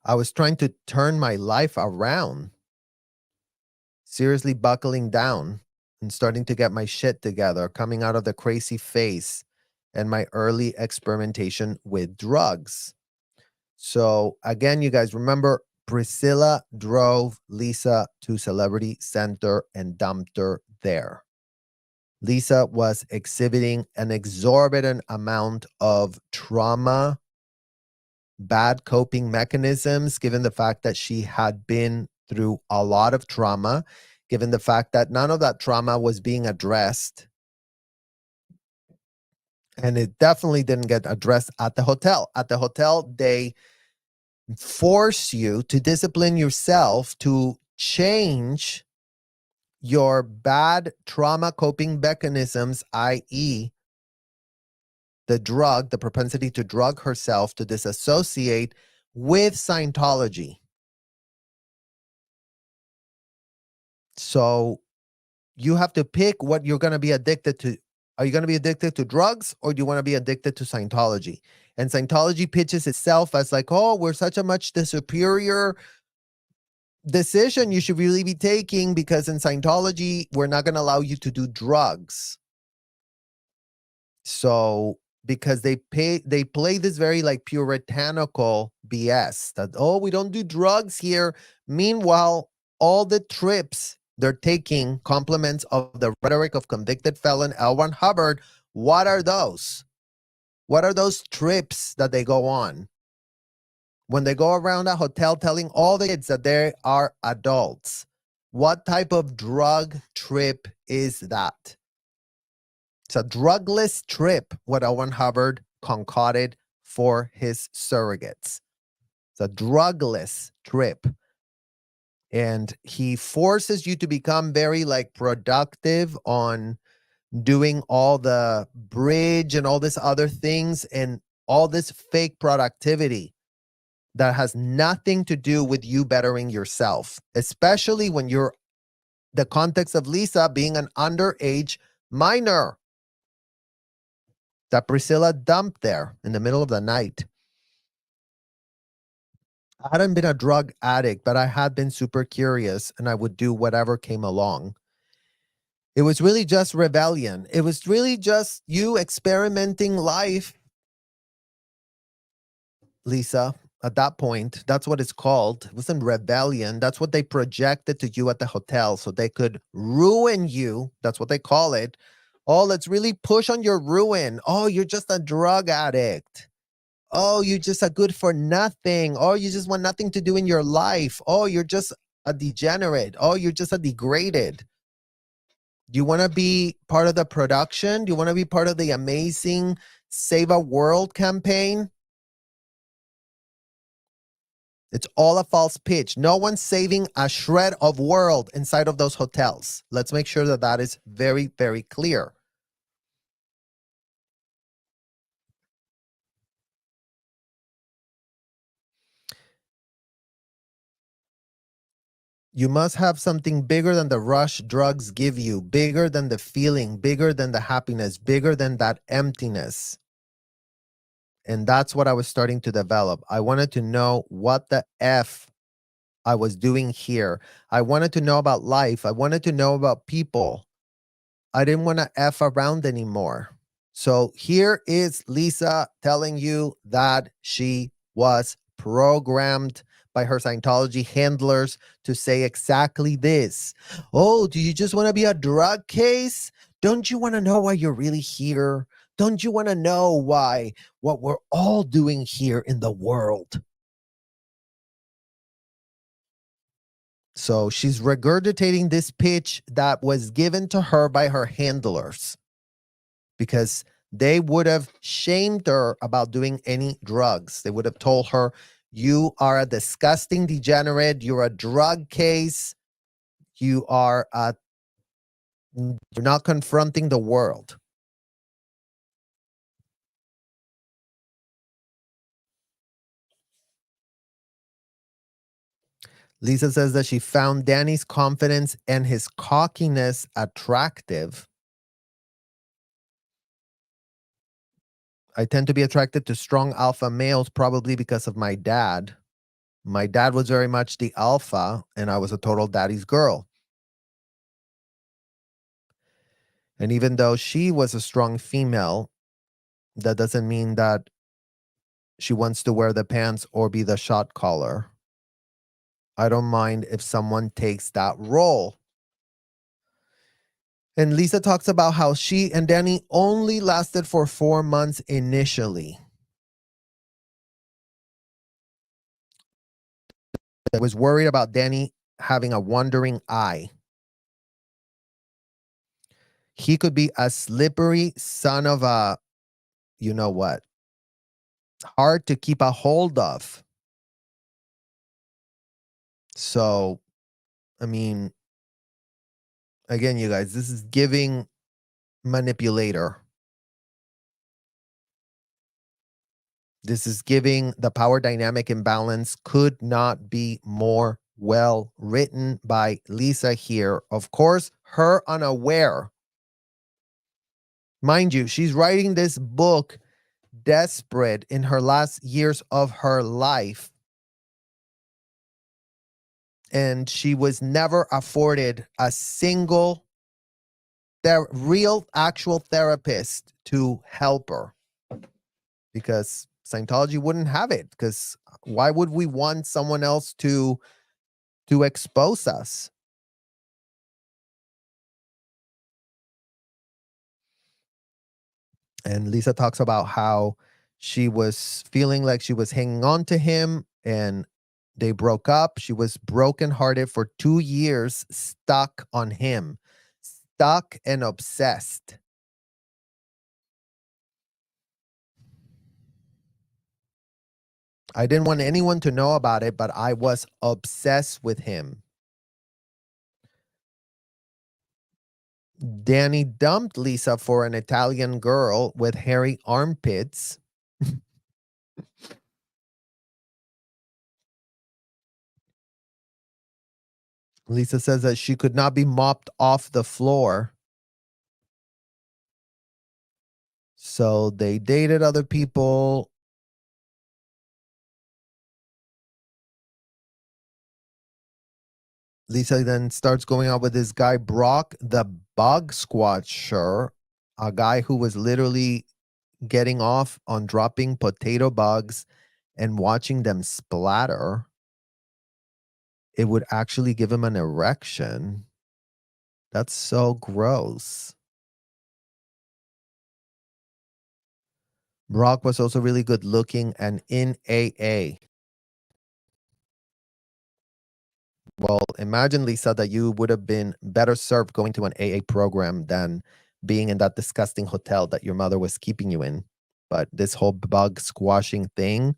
I was trying to turn my life around, seriously buckling down and starting to get my shit together, coming out of the crazy phase and my early experimentation with drugs. So again, you guys remember Priscilla drove Lisa to Celebrity Center and dumped her there. Lisa was exhibiting an exorbitant amount of trauma, bad coping mechanisms, given the fact that she had been through a lot of trauma, given the fact that none of that trauma was being addressed. And it definitely didn't get addressed at the hotel. At the hotel, they force you to discipline yourself to change your bad trauma coping mechanisms, i.e., the propensity to drug herself, to disassociate with Scientology. So you have to pick what you're going to be addicted to. Are you going to be addicted to drugs, or do you want to be addicted to Scientology? And Scientology pitches itself as like, oh, we're such a much the superior decision you should really be taking, because in Scientology, we're not going to allow you to do drugs. So, because they play this very like puritanical BS that, oh, we don't do drugs here. Meanwhile, all the trips they're taking, compliments of the rhetoric of convicted felon L. Ron Hubbard. What are those? What are those trips that they go on? When they go around a hotel telling all the kids that they are adults. What type of drug trip is that? It's a drugless trip, what Owen Hubbard concocted for his surrogates. It's a drugless trip. And he forces you to become very like productive on doing all the bridge and all this other things and all this fake productivity that has nothing to do with you bettering yourself, especially when you're the context of Lisa being an underage minor that Priscilla dumped there in the middle of the night. I hadn't been a drug addict, but I had been super curious and I would do whatever came along. It was really just rebellion. It was really just you experimenting life, Lisa. At that point, that's what it's called. It wasn't rebellion. That's what they projected to you at the hotel so they could ruin you. That's what they call it. Oh, let's really push on your ruin. Oh, you're just a drug addict. Oh, you're just a good for nothing. Oh, you just want nothing to do in your life. Oh, you're just a degenerate. Oh, you're just a degraded. Do you want to be part of the production? Do you want to be part of the amazing Save a World campaign? It's all a false pitch. No one's saving a shred of world inside of those hotels. Let's make sure that that is very, very clear. You must have something bigger than the rush drugs give you, bigger than the feeling, bigger than the happiness, bigger than that emptiness. And that's what I was starting to develop. I wanted to know what the F I was doing here. I wanted to know about life. I wanted to know about people. I didn't want to F around anymore. So here is Lisa telling you that she was programmed by her Scientology handlers to say exactly this. Oh, do you just want to be a drug case? Don't you want to know why you're really here? Don't you want to know why what we're all doing here in the world? So she's regurgitating this pitch that was given to her by her handlers because they would have shamed her about doing any drugs. They would have told her, you are a disgusting degenerate. You're a drug case. You are you're not confronting the world. Lisa says that she found Danny's confidence and his cockiness attractive. I tend to be attracted to strong alpha males, probably because of my dad. My dad was very much the alpha, and I was a total daddy's girl. And even though she was a strong female, that doesn't mean that she wants to wear the pants or be the shot caller. I don't mind if someone takes that role. And Lisa talks about how she and Danny only lasted for 4 months initially. I was worried about Danny having a wandering eye. He could be a slippery son of a, you know what, hard to keep a hold of. So, I mean, again, you guys, this is giving manipulator. This is giving the power dynamic imbalance could not be more well written by Lisa here. Of course, her unaware. Mind you, she's writing this book desperate in her last years of her life. And she was never afforded a single real actual therapist to help her because Scientology wouldn't have it. Because why would we want someone else to expose us? And Lisa talks about how she was feeling like she was hanging on to him and they broke up. She was brokenhearted for 2 years, stuck on him, stuck and obsessed. I didn't want anyone to know about it, but I was obsessed with him. Danny dumped Lisa for an Italian girl with hairy armpits. Lisa says that she could not be mopped off the floor. So they dated other people. Lisa then starts going out with this guy, Brock, the bug squatcher, a guy who was literally getting off on dropping potato bugs and watching them splatter. It would actually give him an erection. That's so gross. Brock was also really good looking and in AA. Well, imagine, Lisa, that you would have been better served going to an AA program than being in that disgusting hotel that your mother was keeping you in. But this whole bug squashing thing.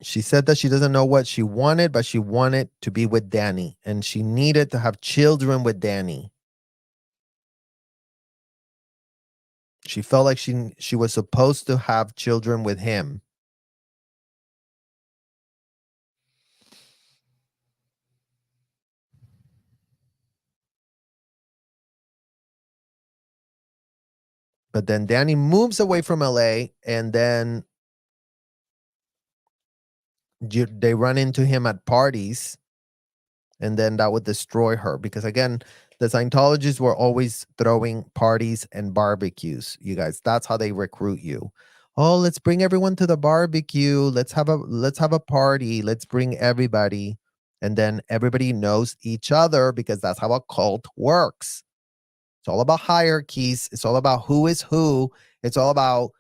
She said that she doesn't know what she wanted, but she wanted to be with Danny and she needed to have children with Danny. She felt like she was supposed to have children with him. But then Danny moves away from LA, and then they run into him at parties, and then that would destroy her because again, the Scientologists were always throwing parties and barbecues. You guys, that's how they recruit you. Oh, let's bring everyone to the barbecue. Let's have a party. Let's bring everybody. And then everybody knows each other because that's how a cult works. It's all about hierarchies. It's all about who is who. It's all about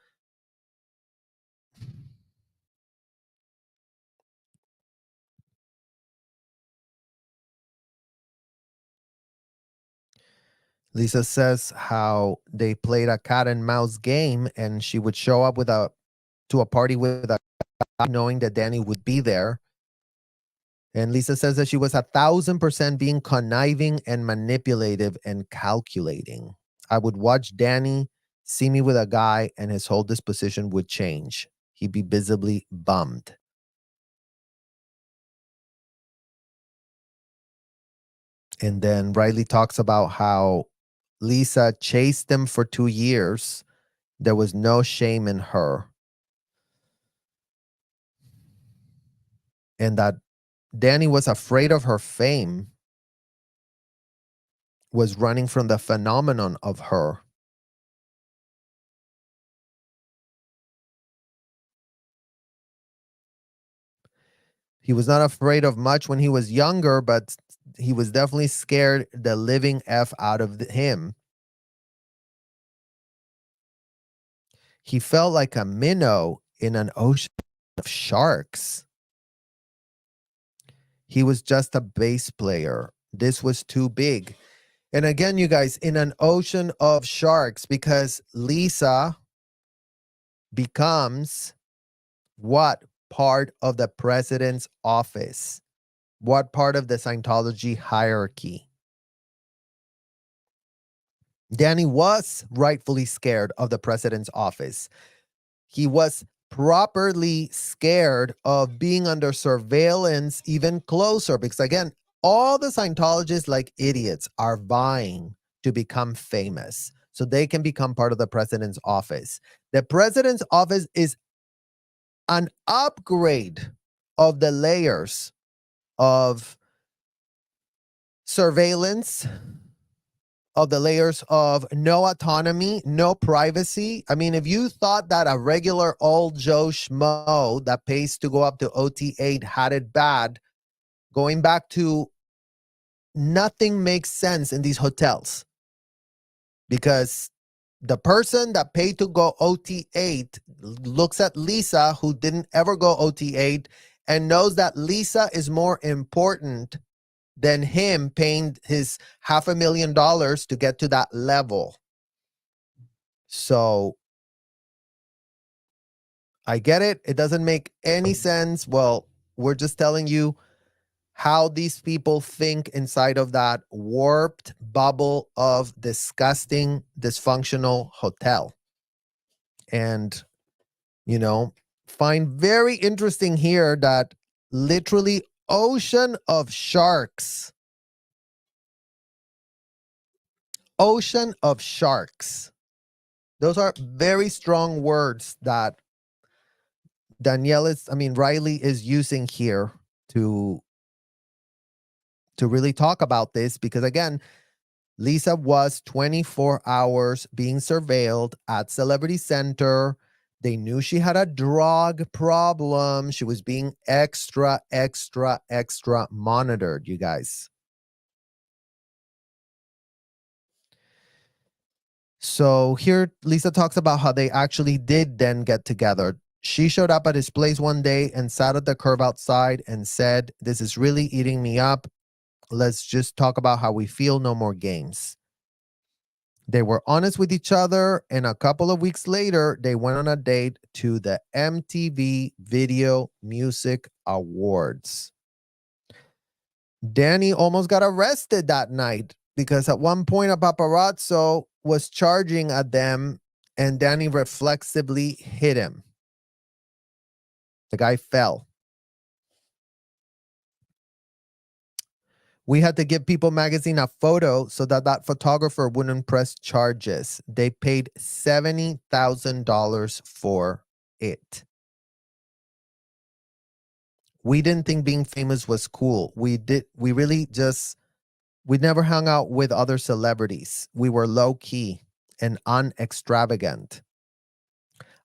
Lisa says how they played a cat and mouse game and she would show up to a party with a guy knowing that Danny would be there. And Lisa says that she was 1,000% being conniving and manipulative and calculating. I would watch Danny see me with a guy and his whole disposition would change. He'd be visibly bummed. And then Riley talks about how Lisa chased him for 2 years. There was no shame in her. And that Danny was afraid of her fame, was running from the phenomenon of her. He was not afraid of much when he was younger, but he was definitely scared the living F out of him. He felt like a minnow in an ocean of sharks. He was just a bass player. This was too big. And again, you guys, in an ocean of sharks, because Lisa becomes what part of the president's office? What part of the Scientology hierarchy? Danny was rightfully scared of the president's office. He was properly scared of being under surveillance even closer because, again, all the Scientologists, like idiots, are vying to become famous so they can become part of the president's office. The president's office is an upgrade of the layers of surveillance, of the layers of no autonomy, no privacy. I mean, if you thought that a regular old Joe Schmo that pays to go up to OT8 had it bad, going back to nothing makes sense in these hotels because the person that paid to go OT8 looks at Lisa, who didn't ever go OT8, and knows that Lisa is more important than him paying his $500,000 to get to that level. So I get it. It doesn't make any sense. Well, we're just telling you how these people think inside of that warped bubble of disgusting, dysfunctional hotel. And, find very interesting here that literally ocean of sharks. Ocean of sharks. Those are very strong words that Riley is using here to really talk about this because, again, Lisa was 24 hours being surveilled at Celebrity Center. They knew she had a drug problem. She was being extra, extra, extra monitored, you guys. So here, Lisa talks about how they actually did then get together. She showed up at his place one day and sat at the curb outside and said, "This is really eating me up. Let's just talk about how we feel. No more games." They were honest with each other, and a couple of weeks later, they went on a date to the MTV Video Music Awards. Danny almost got arrested that night because at one point a paparazzo was charging at them and Danny reflexively hit him. The guy fell. We had to give People magazine a photo so that photographer wouldn't press charges. They paid $70,000 for it. We didn't think being famous was cool. We never hung out with other celebrities. We were low key and unextravagant.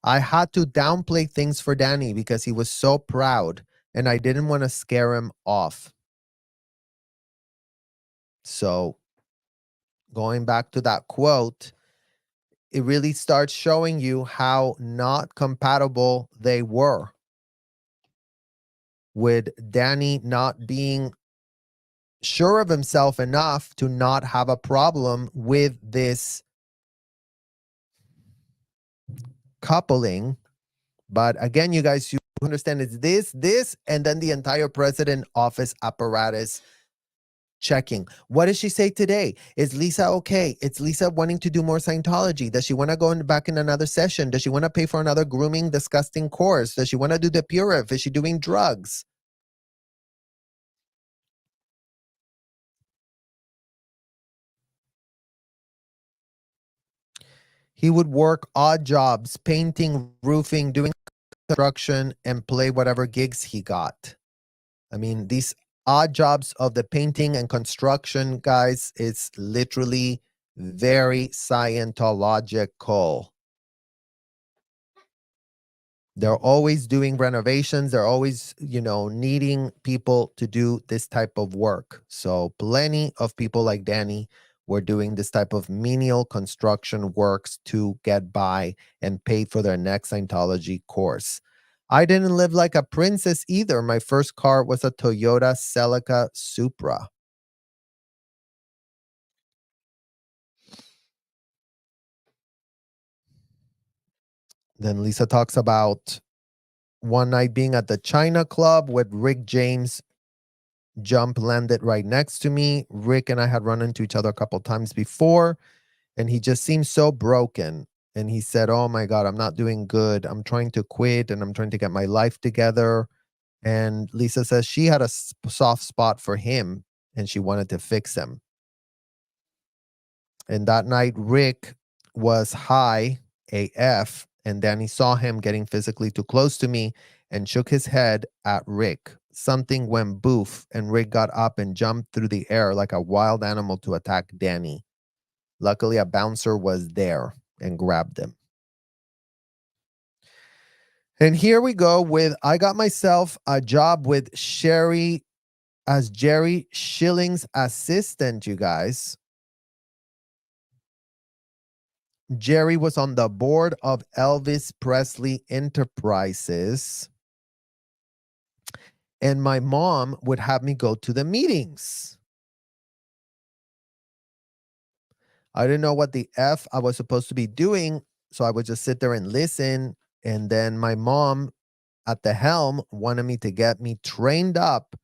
I had to downplay things for Danny because he was so proud and I didn't want to scare him off. So, going back to that quote, it really starts showing you how not compatible they were, with Danny not being sure of himself enough to not have a problem with this coupling. But again, you guys, you understand it's this, and then the entire president office apparatus checking. What does she say today? Is Lisa okay? It's Lisa wanting to do more Scientology. Does she want to go back in another session? Does she want to pay for another grooming, disgusting course? Does she want to do the Purif? Is she doing drugs? He would work odd jobs, painting, roofing, doing construction, and play whatever gigs he got. I mean, these odd jobs of the painting and construction, guys, it's literally very Scientological. They're always doing renovations. They're always, needing people to do this type of work. So plenty of people like Danny were doing this type of menial construction works to get by and pay for their next Scientology course. I didn't live like a princess either. My first car was a Toyota Celica Supra. Then Lisa talks about one night being at the China Club with Rick James. Jump landed right next to me. Rick and I had run into each other a couple times before, and he just seemed so broken. And he said, "Oh my God, I'm not doing good. I'm trying to quit and I'm trying to get my life together." And Lisa says she had a soft spot for him and she wanted to fix him. And that night, Rick was high AF, and Danny saw him getting physically too close to me and shook his head at Rick. Something went boof, and Rick got up and jumped through the air like a wild animal to attack Danny. Luckily, a bouncer was there and grabbed him. And here we go with I got myself a job with Sherry as Jerry Schilling's assistant, you guys. Jerry was on the board of Elvis Presley Enterprises. And my mom would have me go to the meetings. I didn't know what the F I was supposed to be doing. So I would just sit there and listen. And then my mom at the helm wanted me to get me trained up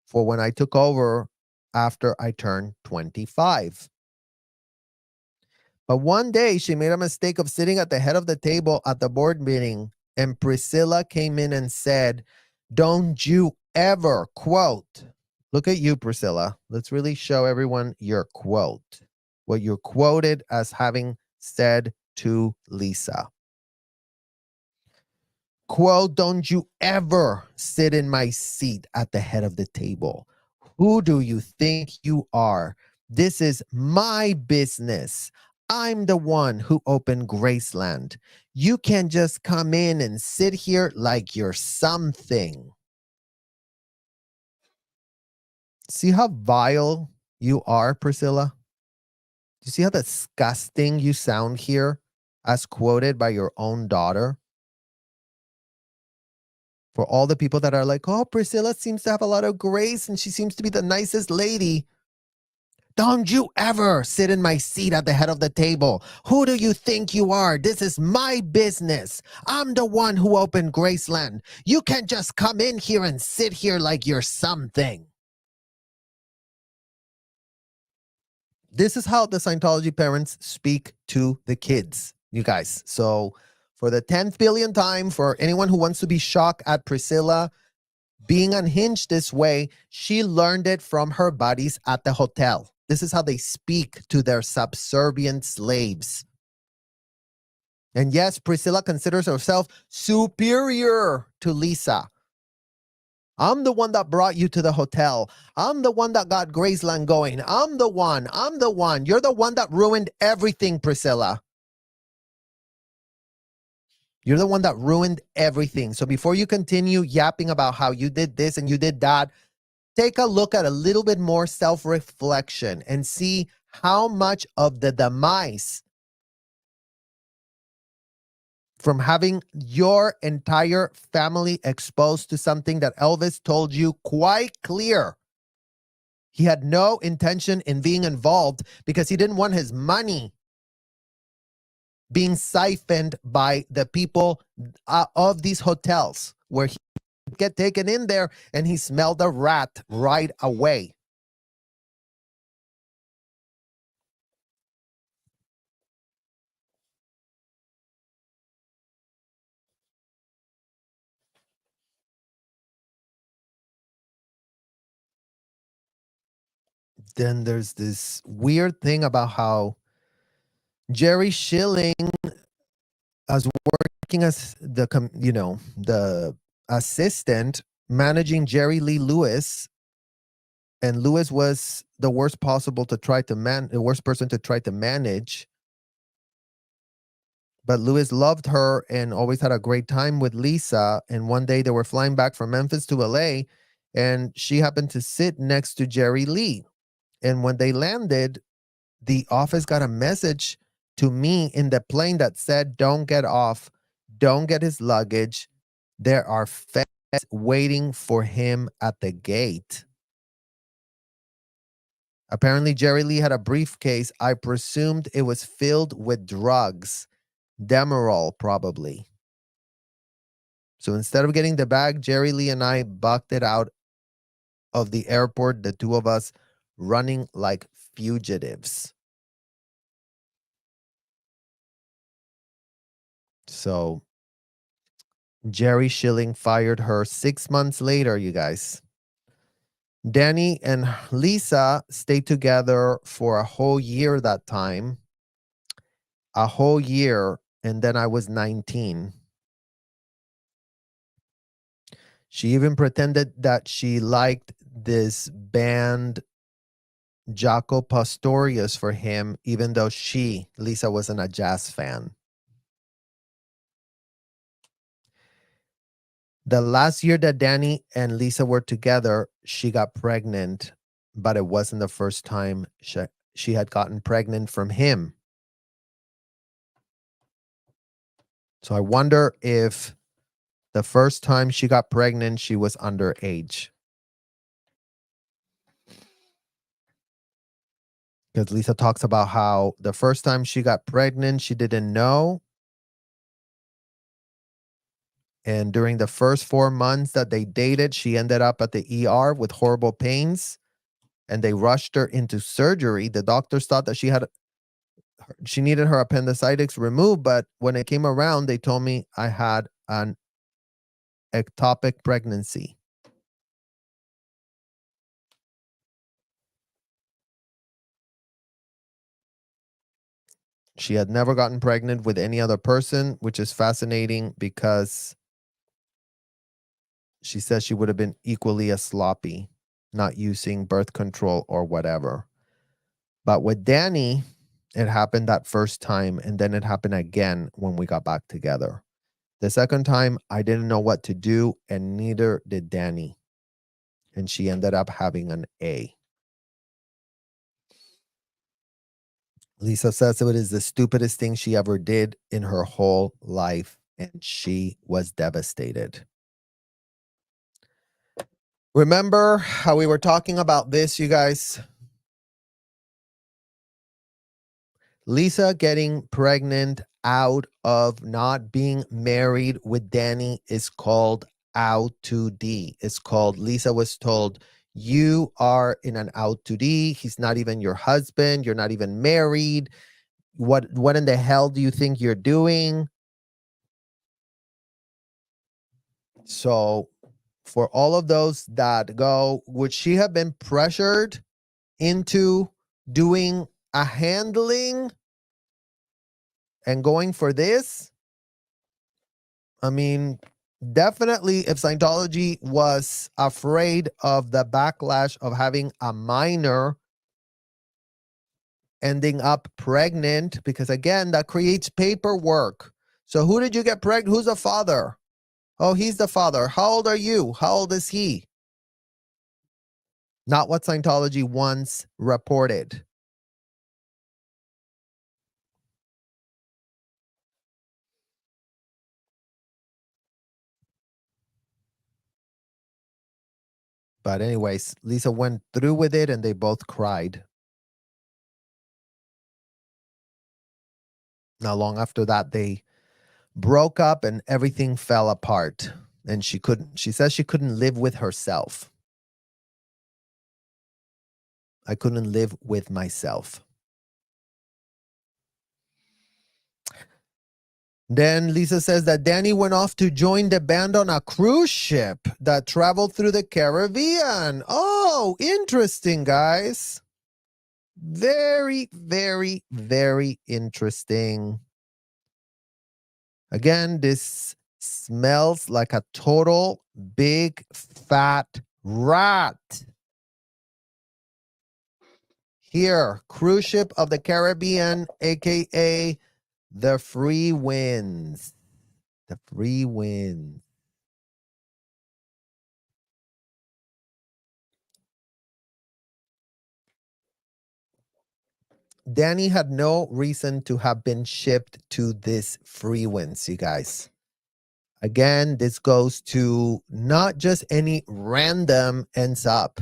for when I took over after I turned 25. But one day she made a mistake of sitting at the head of the table at the board meeting, and Priscilla came in and said, "Don't you ever quote." Look at you, Priscilla. Let's really show everyone your quote. What you're quoted as having said to Lisa. Quote, "Don't you ever sit in my seat at the head of the table. Who do you think you are? This is my business. I'm the one who opened Graceland. You can't just come in and sit here like you're something." See how vile you are, Priscilla? Do you see how disgusting you sound here as quoted by your own daughter? For all the people that are like, "Oh, Priscilla seems to have a lot of grace and she seems to be the nicest lady." Don't you ever sit in my seat at the head of the table. Who do you think you are? This is my business. I'm the one who opened Graceland. You can't just come in here and sit here like you're something. This is how the Scientology parents speak to the kids. you guys. So for the 10th billion time, for anyone who wants to be shocked at Priscilla being unhinged this way, she learned it from her buddies at the hotel. This is how they speak to their subservient slaves. And yes, Priscilla considers herself superior to Lisa. I'm the one that brought you to the hotel. I'm the one that got Graceland going. I'm the one. You're the one that ruined everything, Priscilla. You're the one that ruined everything. So before you continue yapping about how you did this and you did that, take a look at a little bit more self-reflection and see how much of the demise from having your entire family exposed to something that Elvis told you quite clear. He had no intention in being involved because he didn't want his money being siphoned by the people of these hotels where he would get taken in there and he smelled a rat right away. Then there's this weird thing about how Jerry Schilling, as working as the assistant managing Jerry Lee Lewis, and Lewis was the worst possible to try to the worst person to try to manage. But Lewis loved her and always had a great time with Lisa. And one day they were flying back from Memphis to LA, and she happened to sit next to Jerry Lee. And when they landed, the office got a message to me in the plane that said, "Don't get off, don't get his luggage. There are feds waiting for him at the gate." Apparently, Jerry Lee had a briefcase. I presumed it was filled with drugs, Demerol probably. So instead of getting the bag, Jerry Lee and I bucked it out of the airport, the two of us running like fugitives. So Jerry Schilling fired her 6 months later, you guys. Danny and Lisa stayed together for a whole year that time. A whole year, and then I was 19. She even pretended that she liked this band Jaco Pastorius for him, even though Lisa, wasn't a jazz fan. The last year that Danny and Lisa were together, she got pregnant, but it wasn't the first time she had gotten pregnant from him. So I wonder if the first time she got pregnant, she was underage. Because Lisa talks about how the first time she got pregnant, she didn't know. And during the first 4 months that they dated, she ended up at the ER with horrible pains. And they rushed her into surgery. The doctors thought that she needed her appendicitis removed. But when it came around, they told me I had an ectopic pregnancy. She had never gotten pregnant with any other person, which is fascinating because she says she would have been equally as sloppy, not using birth control or whatever. But with Danny, it happened that first time, and then it happened again when we got back together. The second time, I didn't know what to do, and neither did Danny. And she ended up having an A. Lisa says it is the stupidest thing she ever did in her whole life, and she was devastated. Remember how we were talking about this, you guys? Lisa getting pregnant out of not being married with Danny is called out to D. It's called, Lisa was told, you are in an out to D. He's not even your husband. You're not even married. What in the hell do you think you're doing? So for all of those that go, would she have been pressured into doing a handling and going for this? I mean, definitely if Scientology was afraid of the backlash of having a minor ending up pregnant, because again, that creates paperwork. So who did you get pregnant? Who's the father? Oh, he's the father. How old are you? How old is he? Not what Scientology once reported. But anyways, Lisa went through with it and they both cried. Not long after that, they broke up and everything fell apart. And she says she couldn't live with herself. I couldn't live with myself. Then Lisa says that Danny went off to join the band on a cruise ship that traveled through the Caribbean. Oh, interesting, guys. Very, very, very interesting. Again, this smells like a total big fat rat. Here, cruise ship of the Caribbean, aka the Free Winds. The Free Winds. Danny had no reason to have been shipped to this Free Winds, you guys. Again, this goes to not just any random ends up.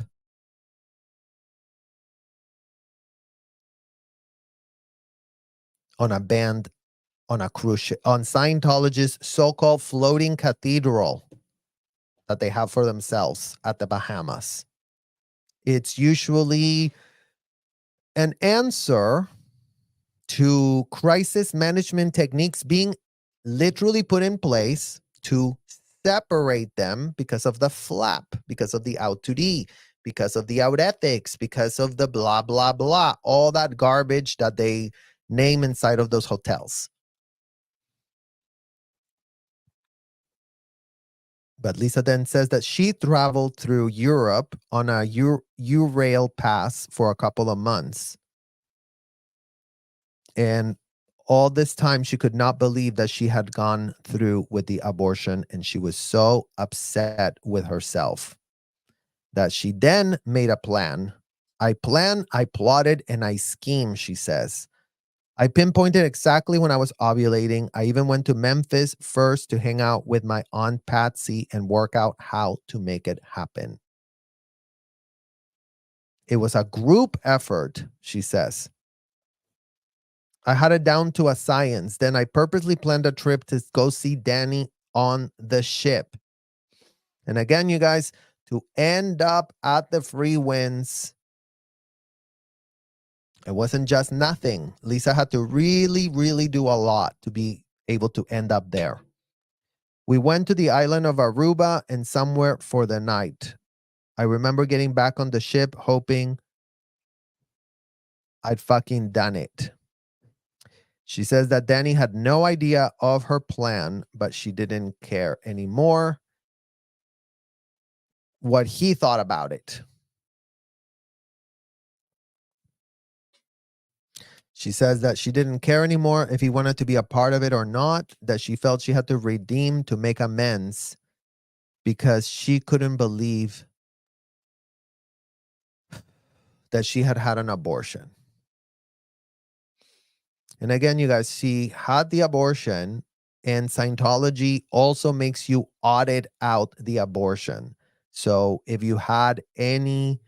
On a band, on a cruise ship, on Scientology's so-called floating cathedral that they have for themselves at the Bahamas. It's usually an answer to crisis management techniques being literally put in place to separate them because of the flap, because of the out to D, because of the out ethics, because of the blah, blah, blah, all that garbage that they name inside of those hotels. But Lisa then says that she traveled through Europe on a Eurail pass for a couple of months. And all this time, she could not believe that she had gone through with the abortion. And she was so upset with herself that she then made a plan. I plotted, and I schemed, she says. I pinpointed exactly when I was ovulating. I even went to Memphis first to hang out with my Aunt Patsy and work out how to make it happen. It was a group effort, she says. I had it down to a science. Then I purposely planned a trip to go see Danny on the ship. And again, you guys, to end up at the Free Winds, it wasn't just nothing. Lisa had to really, really do a lot to be able to end up there. We went to the island of Aruba and somewhere for the night. I remember getting back on the ship hoping I'd fucking done it. She says that Danny had no idea of her plan, but she didn't care anymore what he thought about it. She says that she didn't care anymore if he wanted to be a part of it or not, that she felt she had to redeem to make amends because she couldn't believe that she had had an abortion. And again, you guys, she had the abortion, and Scientology also makes you audit out the abortion. So if you had any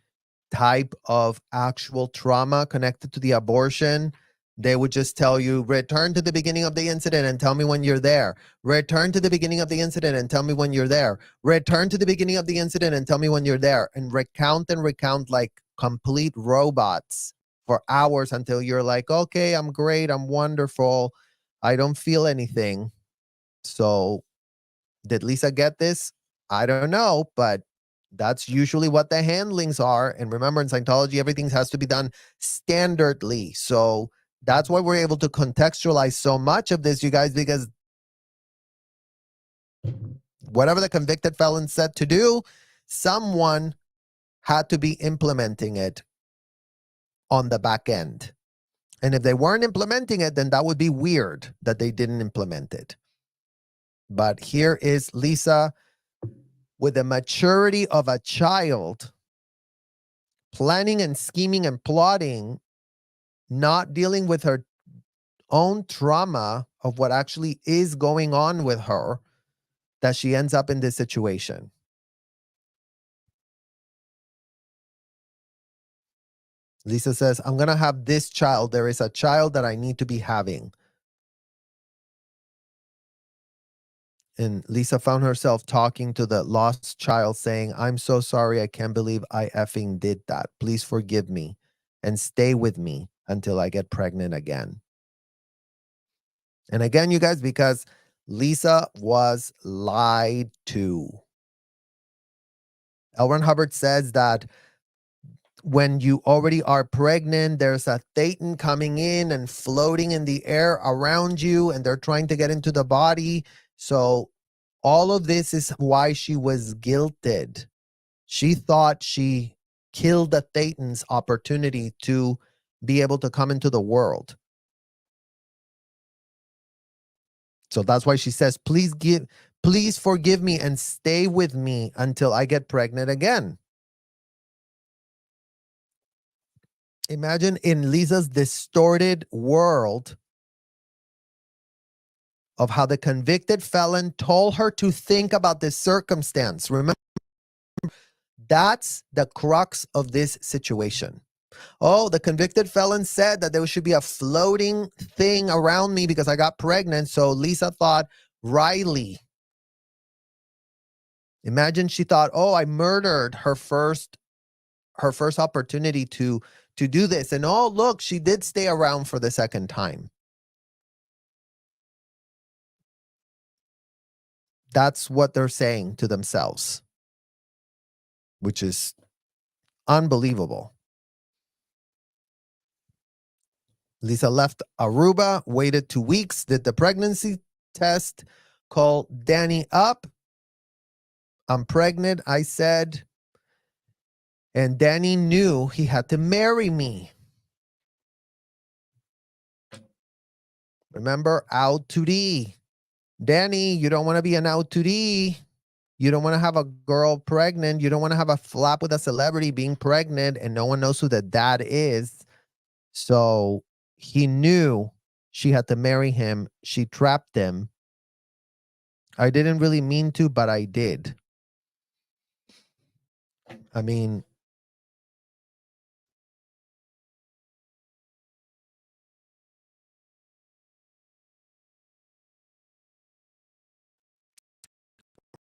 type of actual trauma connected to the abortion, they would just tell you, return to the beginning of the incident and tell me when you're there. Return to the beginning of the incident and tell me when you're there. Return to the beginning of the incident and tell me when you're there. And recount like complete robots for hours until you're like, okay, I'm great, I'm wonderful, I don't feel anything. So did Lisa get this? I don't know, but that's usually what the handlings are. And remember, in Scientology, everything has to be done standardly. So that's why we're able to contextualize so much of this, you guys, because whatever the convicted felon said to do, someone had to be implementing it on the back end. And if they weren't implementing it, then that would be weird that they didn't implement it. But here is Lisa with the maturity of a child, planning and scheming and plotting, not dealing with her own trauma of what actually is going on with her, that she ends up in this situation. Lisa says, I'm going to have this child. There is a child that I need to be having. And Lisa found herself talking to the lost child saying, I'm so sorry. I can't believe I effing did that. Please forgive me and stay with me until I get pregnant again. And again, you guys, because Lisa was lied to. L. Ron Hubbard says that when you already are pregnant, there's a thetan coming in and floating in the air around you, and they're trying to get into the body. So all of this is why she was guilted. She thought she killed the thetan's opportunity to be able to come into the world. So that's why she says, please forgive me and stay with me until I get pregnant again. Imagine in Lisa's distorted world of how the convicted felon told her to think about this circumstance. Remember, that's the crux of this situation. Oh, the convicted felon said that there should be a floating thing around me because I got pregnant. So Lisa thought Riley. Imagine she thought, oh, I murdered her first opportunity to do this. And oh, look, she did stay around for the second time. That's what they're saying to themselves, which is unbelievable. Lisa left Aruba, waited 2 weeks, did the pregnancy test, called Danny up. I'm pregnant, I said. And Danny knew he had to marry me. Remember, out to D. Danny, you don't want to be an out to D. You don't want to have a girl pregnant. You don't want to have a flap with a celebrity being pregnant and no one knows who the dad is. So he knew she had to marry him. She trapped him. I didn't really mean to, but I did. I mean,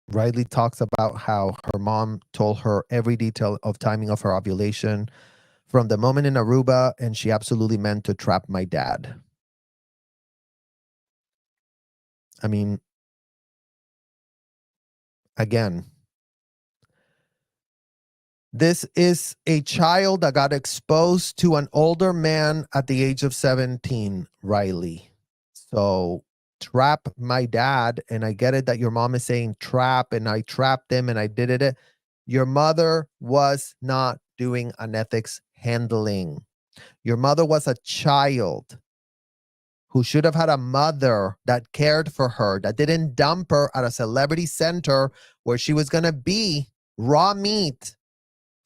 Riley talks about how her mom told her every detail of timing of her ovulation from the moment in Aruba, and she absolutely meant to trap my dad. I mean, again, this is a child that got exposed to an older man at the age of 17, Riley. So trap my dad, and I get it that your mom is saying trap, and I trapped him and I did it. Your mother was not doing an ethics handling. Your mother was a child who should have had a mother that cared for her, that didn't dump her at a celebrity center where she was going to be raw meat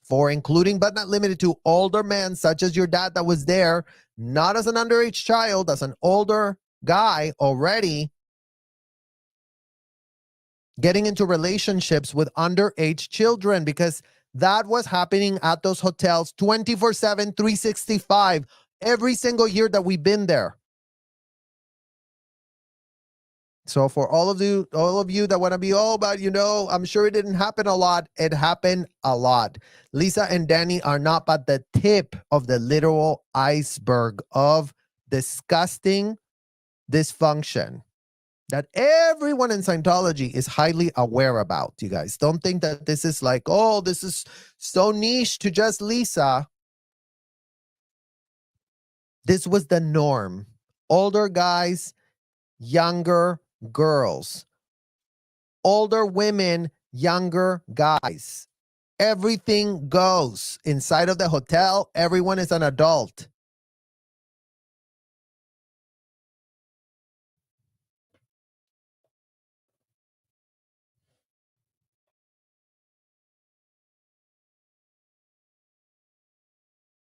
for including but not limited to older men such as your dad that was there, not as an underage child, as an older guy already getting into relationships with underage children, because that was happening at those hotels 24/7, 365, every single year that we've been there. So for all of you that want to be, oh, but I'm sure it didn't happen a lot. It happened a lot. Lisa and Danny are not but the tip of the literal iceberg of disgusting dysfunction that everyone in Scientology is highly aware about. You guys don't think that this is like, oh, this is so niche to just Lisa. This was the norm. Older guys, younger girls. Older women, younger guys. Everything goes. Inside of the hotel, everyone is an adult.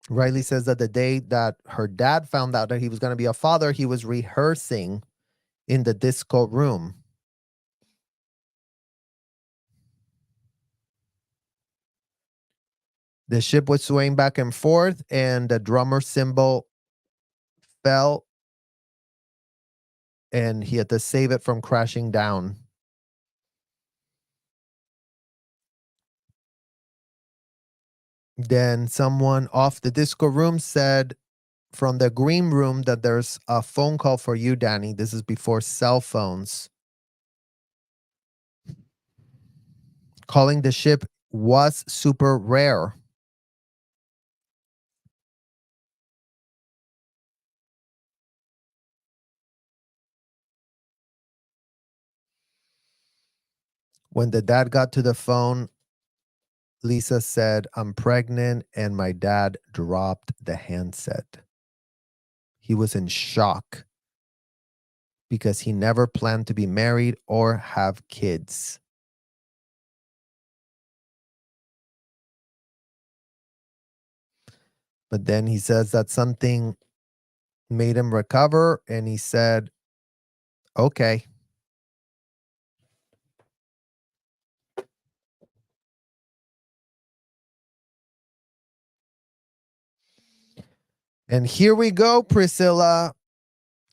Riley says that the day that her dad found out that he was going to be a father, he was rehearsing in the disco room. The ship was swaying back and forth, and the drummer cymbal fell, and he had to save it from crashing down. Then someone off the disco room said from the green room that there's a phone call for you, Danny. This is before cell phones. Calling the ship was super rare. When the dad got to the phone, Lisa said, I'm pregnant, and my dad dropped the handset. He was in shock because he never planned to be married or have kids. But then he says that something made him recover, and he said, okay. And here we go, Priscilla.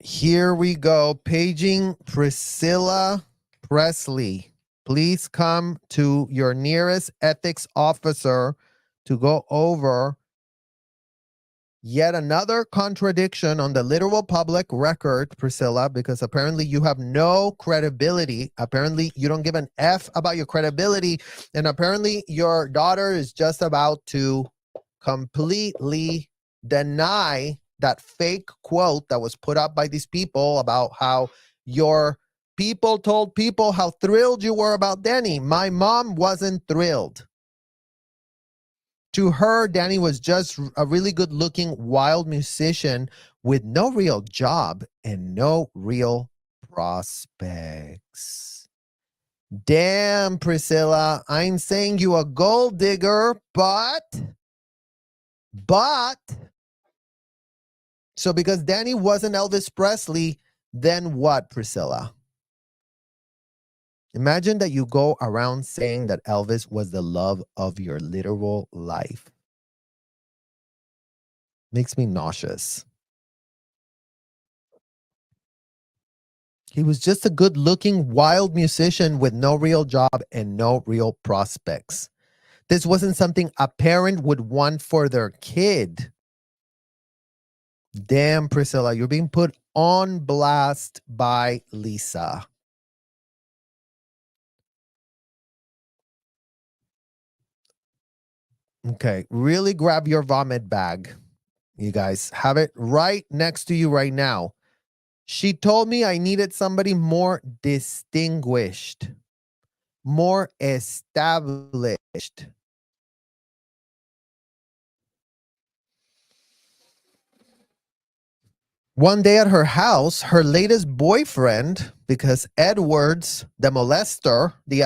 Here we go. Paging Priscilla Presley. Please come to your nearest ethics officer to go over yet another contradiction on the literal public record, Priscilla, because apparently you have no credibility. Apparently you don't give an F about your credibility. And apparently your daughter is just about to completely deny that fake quote that was put up by these people about how your people told people how thrilled you were about Danny. My mom wasn't thrilled. To her, Danny was just a really good looking wild musician with no real job and no real prospects. Damn, Priscilla, I'm saying you a gold digger, but, so because Danny wasn't Elvis Presley, then what, Priscilla? Imagine that you go around saying that Elvis was the love of your literal life. Makes me nauseous. He was just a good looking, wild musician with no real job and no real prospects. This wasn't something a parent would want for their kid. Damn, Priscilla, you're being put on blast by Lisa. Okay, really grab your vomit bag. You guys have it right next to you right now. She told me I needed somebody more distinguished, more established. One day at her house, her latest boyfriend, because Edwards, the molester, the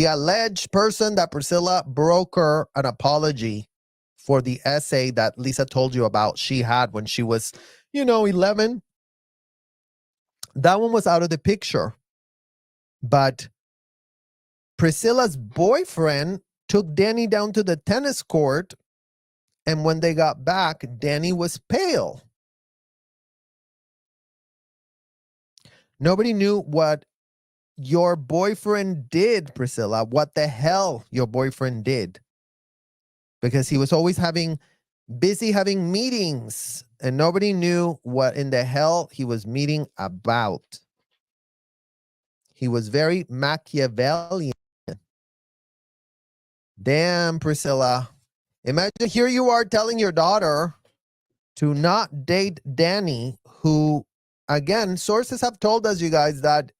alleged person that Priscilla broker an apology for the essay that Lisa told you about she had when she was, 11. That one was out of the picture. But Priscilla's boyfriend took Danny down to the tennis court, and when they got back, Danny was pale. Nobody knew what your boyfriend did, Priscilla, what the hell your boyfriend did. Because he was always busy having meetings and nobody knew what in the hell he was meeting about. He was very Machiavellian. Damn, Priscilla. Imagine here you are telling your daughter to not date Danny, who, again, sources have told us, you guys, that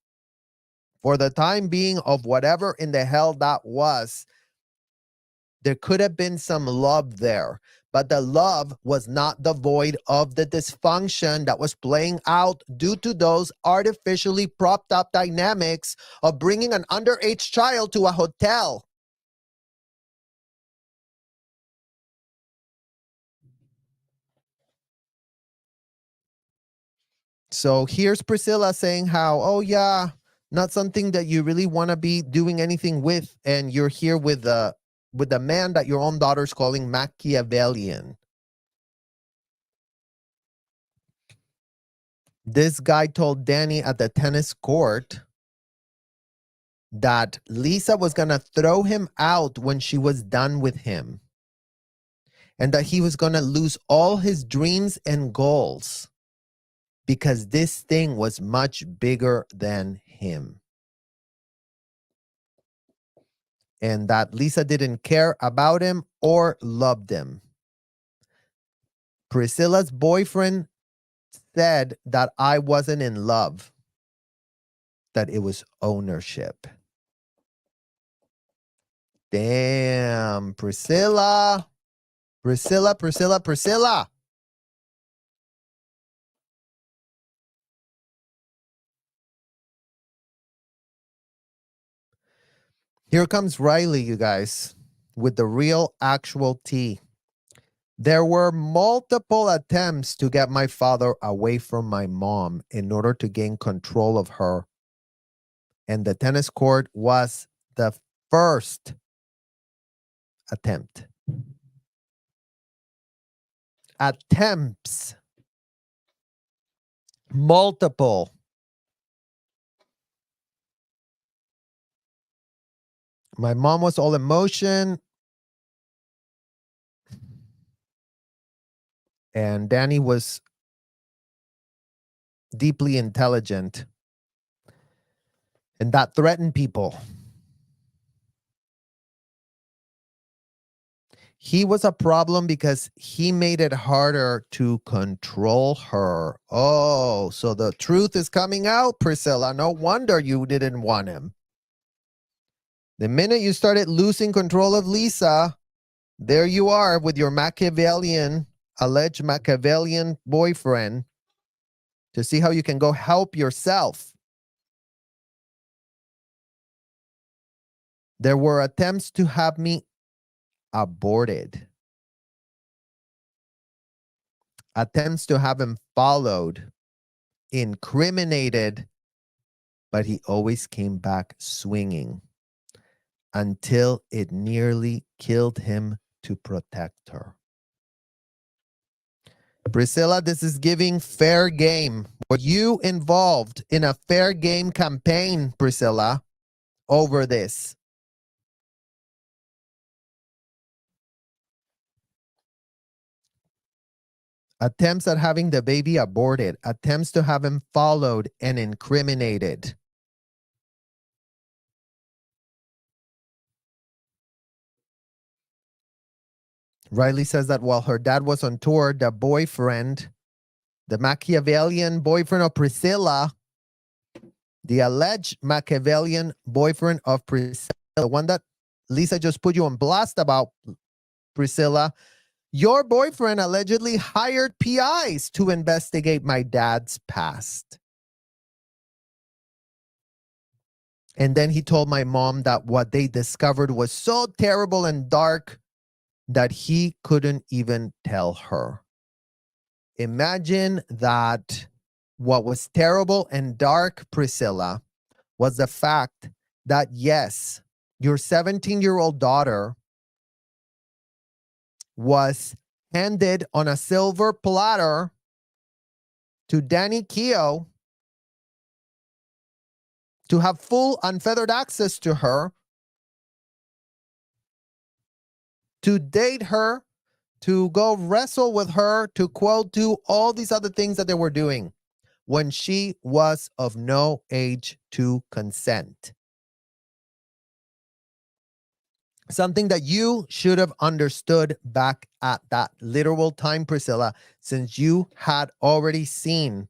for the time being of whatever in the hell that was, there could have been some love there. But the love was not devoid of the dysfunction that was playing out due to those artificially propped up dynamics of bringing an underage child to a hotel. So here's Priscilla saying how, oh yeah, not something that you really want to be doing anything with, and you're here with the man that your own daughter's calling Machiavellian. This guy told Danny at the tennis court that Lisa was gonna throw him out when she was done with him, and that he was gonna lose all his dreams and goals because this thing was much bigger than him. And that Lisa didn't care about him or loved him. Priscilla's boyfriend said that I wasn't in love, that it was ownership. Damn, Priscilla. Priscilla, Priscilla, Priscilla. Here comes Riley, you guys, with the real actual tea. There were multiple attempts to get my father away from my mom in order to gain control of her. And the tennis court was the first attempt. Attempts. Multiple. My mom was all emotion. And Danny was deeply intelligent. And that threatened people. He was a problem because he made it harder to control her. Oh, so the truth is coming out, Priscilla. No wonder you didn't want him. The minute you started losing control of Lisa, there you are with your alleged Machiavellian boyfriend to see how you can go help yourself. There were attempts to have me aborted. Attempts to have him followed, incriminated, but he always came back swinging until it nearly killed him to protect her. Priscilla, this is giving fair game. Were you involved in a fair game campaign, Priscilla, over this? Attempts at having the baby aborted, attempts to have him followed and incriminated. Riley says that while her dad was on tour, the boyfriend, the Machiavellian boyfriend of Priscilla, the alleged Machiavellian boyfriend of Priscilla, the one that Lisa just put you on blast about, Priscilla, your boyfriend allegedly hired PIs to investigate my dad's past. And then he told my mom that what they discovered was so terrible and dark that he couldn't even tell her. Imagine that what was terrible and dark, Priscilla, was the fact that, yes, your 17-year-old daughter was handed on a silver platter to Danny Keough to have full unfettered access to her, to date her, to go wrestle with her, to quote, do all these other things that they were doing when she was of no age to consent. Something that you should have understood back at that literal time, Priscilla, since you had already seen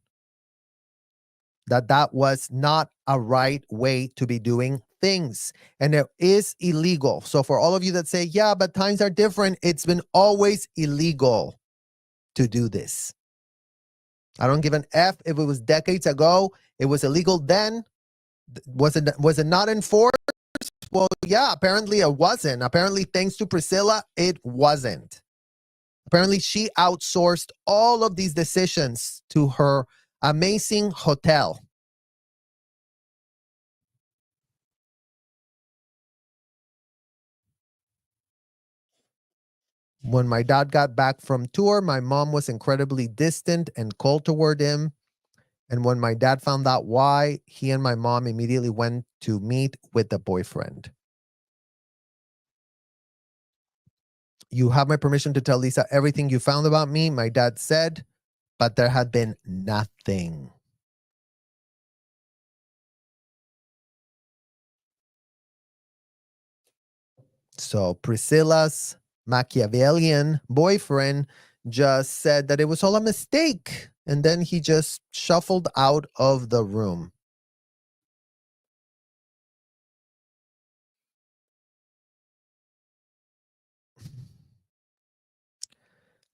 that that was not a right way to be doing things. And it is illegal. So for all of you that say, yeah, but times are different, it's been always illegal to do this. I don't give an F if it was decades ago. It was illegal then. Was it not enforced? Well, yeah, apparently it wasn't. Apparently, thanks to Priscilla, it wasn't. Apparently, she outsourced all of these decisions to her amazing hotel. When my dad got back from tour, my mom was incredibly distant and cold toward him. And when my dad found out why, he and my mom immediately went to meet with the boyfriend. You have my permission to tell Lisa everything you found about me, my dad said, but there had been nothing. So Priscilla's Machiavellian boyfriend just said that it was all a mistake. And then he just shuffled out of the room.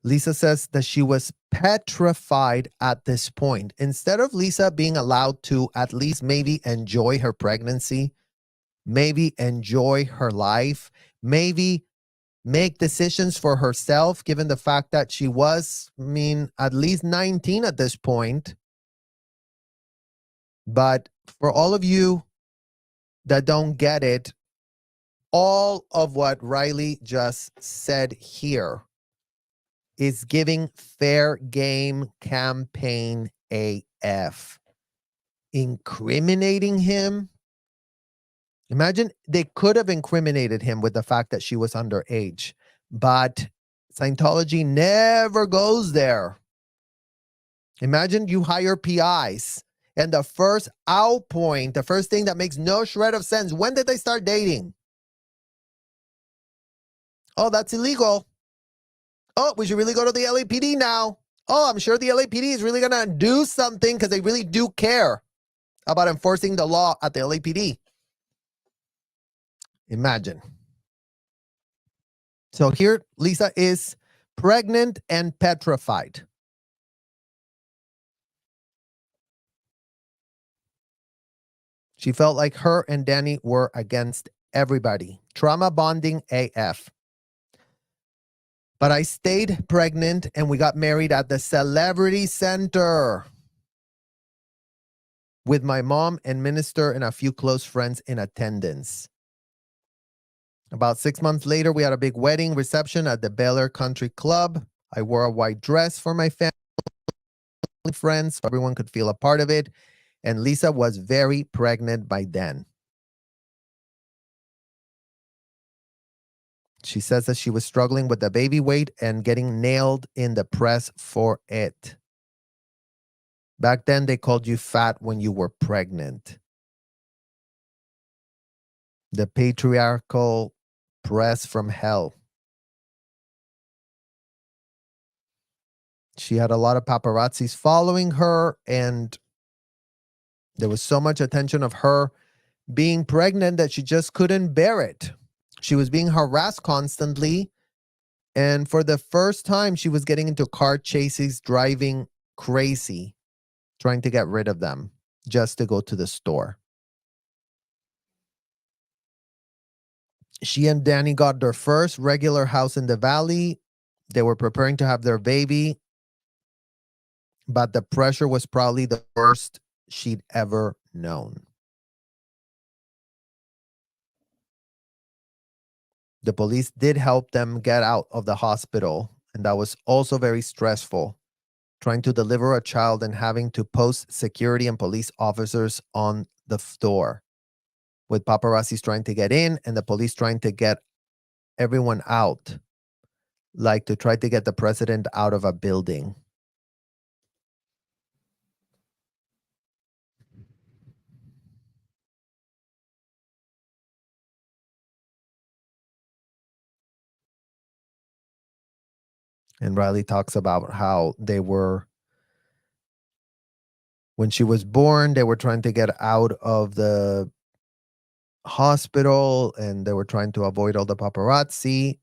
Lisa says that she was petrified at this point. Instead of Lisa being allowed to at least maybe enjoy her pregnancy, maybe enjoy her life, maybe make decisions for herself, given the fact that she was, at least 19 at this point. But for all of you that don't get it, all of what Riley just said here is giving fair game campaign AF. Incriminating him. Imagine they could have incriminated him with the fact that she was underage, but Scientology never goes there. Imagine you hire PIs and the first out point, the first thing that makes no shred of sense, when did they start dating? Oh, that's illegal. Oh, we should really go to the LAPD now. Oh, I'm sure the LAPD is really going to do something because they really do care about enforcing the law at the LAPD. Imagine. So here, Lisa is pregnant and petrified. She felt like her and Danny were against everybody. Trauma bonding AF. But I stayed pregnant and we got married at the Celebrity Center with my mom and minister and a few close friends in attendance. About 6 months later, we had a big wedding reception at the Bel Air Country Club. I wore a white dress for my family friends so everyone could feel a part of it. And Lisa was very pregnant by then. She says that she was struggling with the baby weight and getting nailed in the press for it. Back then, they called you fat when you were pregnant. The patriarchal press from hell. She had a lot of paparazzis following her, and there was so much attention of her being pregnant that she just couldn't bear it. She was being harassed constantly. And for the first time, she was getting into car chases, driving crazy, trying to get rid of them just to go to the store. She and Danny got their first regular house in the valley. They were preparing to have their baby, but the pressure was probably the worst she'd ever known. The police did help them get out of the hospital, and that was also very stressful, trying to deliver a child and having to post security and police officers on the door, with paparazzis trying to get in and the police trying to get everyone out, like to try to get the president out of a building. And Riley talks about how when she was born, they were trying to get out of the hospital and they were trying to avoid all the paparazzi,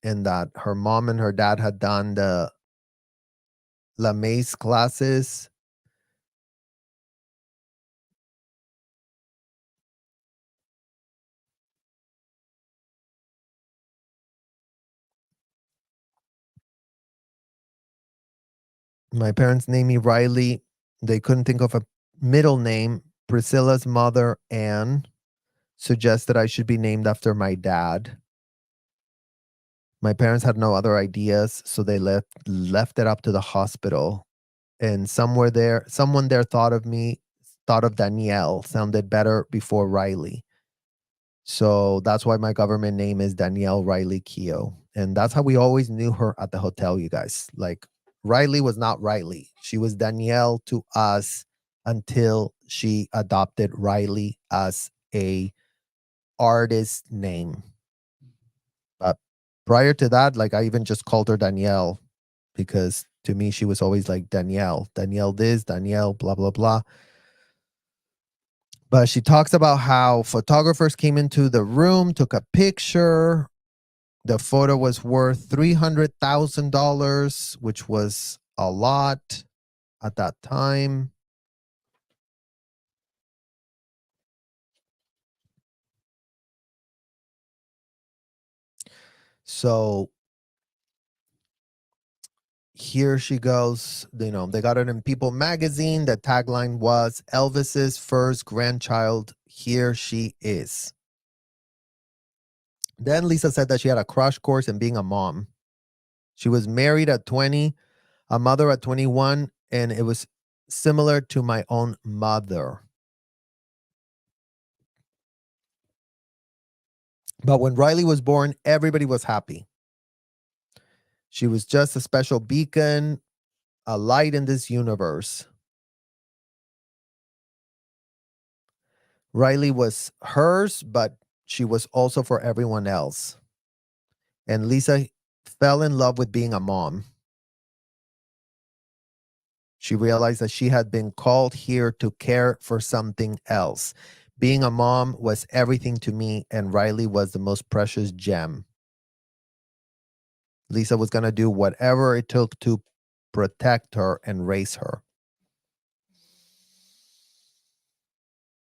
and that her mom and her dad had done the La Maze classes. My parents named me Riley. They couldn't think of a middle name. Priscilla's mother, Anne, suggested I should be named after my dad. My parents had no other ideas, so they left it up to the hospital. And someone there thought of Danielle, sounded better before Riley. So that's why my government name is Danielle Riley Keough. And that's how we always knew her at the hotel, you guys. Like, Riley was not Riley. She was Danielle to us until she adopted Riley as a artist name. But prior to that, like, I even just called her Danielle because to me she was always like Danielle this, Danielle blah blah blah. But she talks about how photographers came into the room, took a picture. The photo was worth $300,000, which was a lot at that time. So here she goes. They got it in People magazine. The tagline was Elvis's first grandchild. Here she is. Then Lisa said that she had a crash course in being a mom. She was married at 20, a mother at 21, and it was similar to my own mother. But when Riley was born, everybody was happy. She was just a special beacon, a light in this universe. Riley was hers, but she was also for everyone else. And Lisa fell in love with being a mom. She realized that she had been called here to care for something else. Being a mom was everything to me, and Riley was the most precious gem. Lisa was going to do whatever it took to protect her and raise her.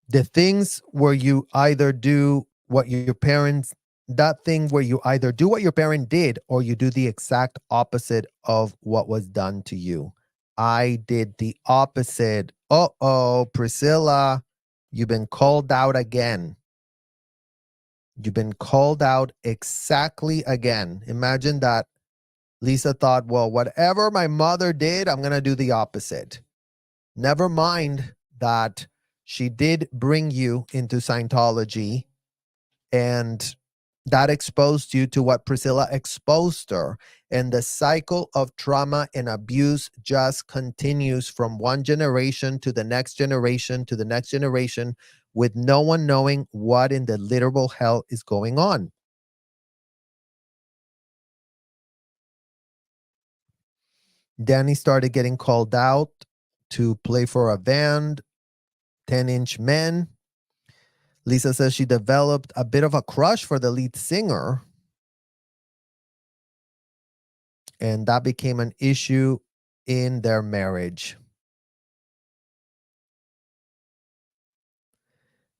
The things where you either do what your parents, that thing where you either do what your parent did or you do the exact opposite of what was done to you. I did the opposite. Uh-oh, Priscilla, you've been called out again. You've been called out exactly again. Imagine that Lisa thought, well, whatever my mother did, I'm going to do the opposite. Never mind that she did bring you into Scientology and that exposed you to what Priscilla exposed her. And the cycle of trauma and abuse just continues from one generation to the next generation to the next generation with no one knowing what in the literal hell is going on. Danny started getting called out to play for a band, 10-inch Men. Lisa says she developed a bit of a crush for the lead singer, and that became an issue in their marriage.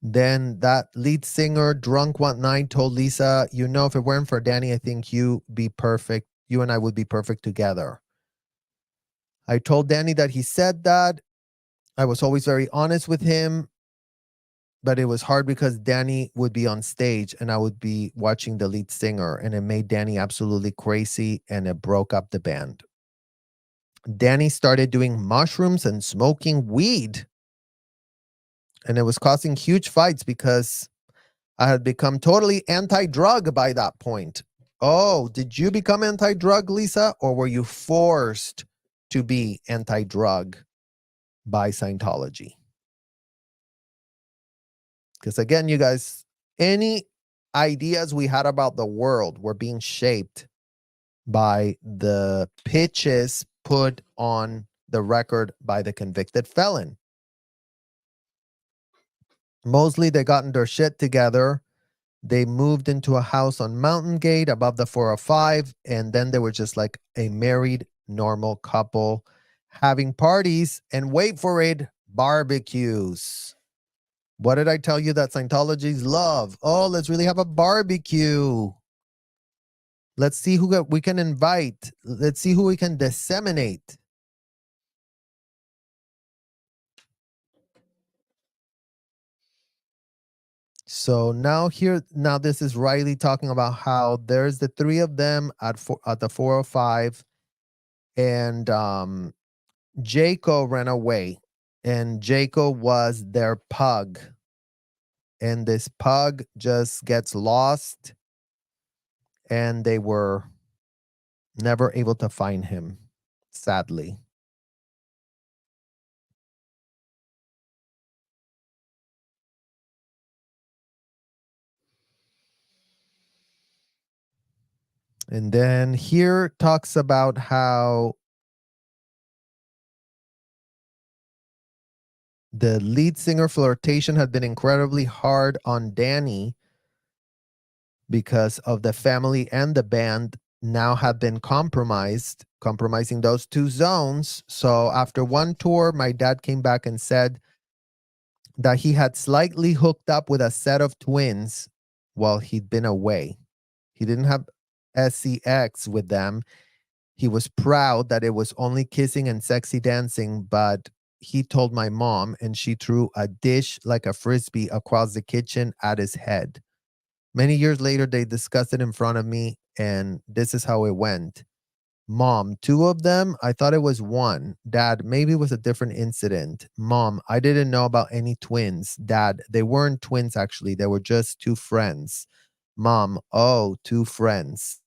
Then that lead singer, drunk one night, told Lisa, if it weren't for Danny, I think you and I would be perfect together. I told Danny that he said that. I was always very honest with him, but it was hard because Danny would be on stage and I would be watching the lead singer, and it made Danny absolutely crazy and it broke up the band. Danny started doing mushrooms and smoking weed. And it was causing huge fights because I had become totally anti-drug by that point. Oh, did you become anti-drug, Lisa? Or were you forced to be anti-drug by Scientology? Because again, you guys, any ideas we had about the world were being shaped by the pitches put on the record by the convicted felon. Mostly they gotten their shit together. They moved into a house on Mountain Gate above the 405, and then they were just like a married, normal couple having parties and wait for it, barbecues. What did I tell you that Scientologies love? Oh, let's really have a barbecue. Let's see who we can invite. Let's see who we can disseminate. So now this is Riley talking about how there's the three of them at the 405, and Jacob ran away, and Jacob was their pug, and this pug just gets lost, and they were never able to find him, sadly. And then here talks about how the lead singer flirtation had been incredibly hard on Danny because of the family and the band now have been compromising those two zones. So after one tour, my dad came back and said that he had slightly hooked up with a set of twins while he'd been away. He didn't have sex with them. He was proud that it was only kissing and sexy dancing, but he told my mom, and she threw a dish like a frisbee across the kitchen at his head. Many years later, they discussed it in front of me, and this is how it went. Mom, two of them? I thought it was one. Dad, maybe it was a different incident. Mom, I didn't know about any twins. Dad, they weren't twins actually. They were just two friends. Mom, oh, two friends.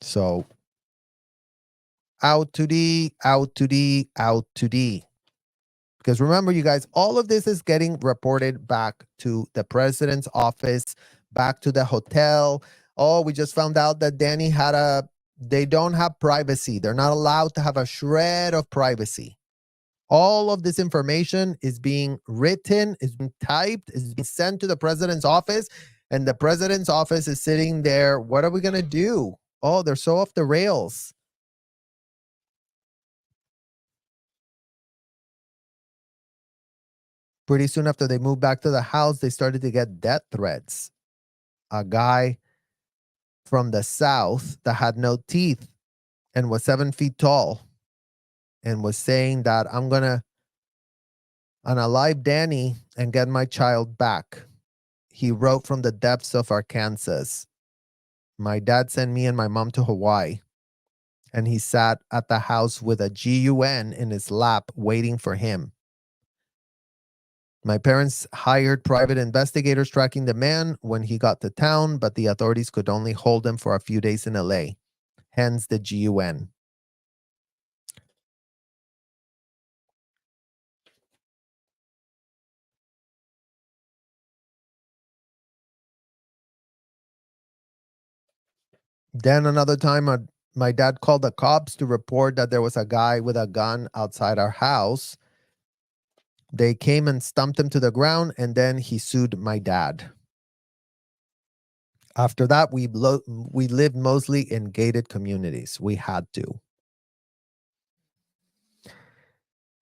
So out to the, out to the, out to the. Because remember, you guys, all of this is getting reported back to the president's office, back to the hotel. Oh, we just found out that Danny they don't have privacy. They're not allowed to have a shred of privacy. All of this information is being written, is being typed, is being sent to the president's office, and the president's office is sitting there. What are we going to do? Oh, they're so off the rails. Pretty soon after they moved back to the house, they started to get death threats. A guy from the south that had no teeth and was 7 feet tall and was saying that I'm going to unalive Danny and get my child back. He wrote from the depths of Arkansas. My dad sent me and my mom to Hawaii, and he sat at the house with a GUN in his lap waiting for him. My parents hired private investigators tracking the man when he got to town, but the authorities could only hold him for a few days in LA, hence the GUN. Then another time, my dad called the cops to report that there was a guy with a gun outside our house. They came and stumped him to the ground, and then he sued my dad. After that, we lived mostly in gated communities. We had to.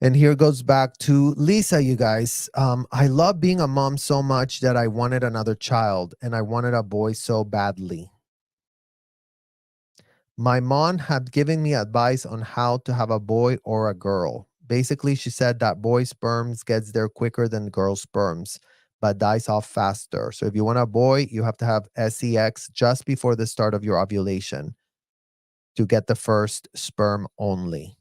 And here goes back to Lisa, you guys. I love being a mom so much that I wanted another child, and I wanted a boy so badly. My mom had given me advice on how to have a boy or a girl. Basically, she said that boy sperms gets there quicker than girl sperms, but dies off faster. So if you want a boy, you have to have sex just before the start of your ovulation to get the first sperm only.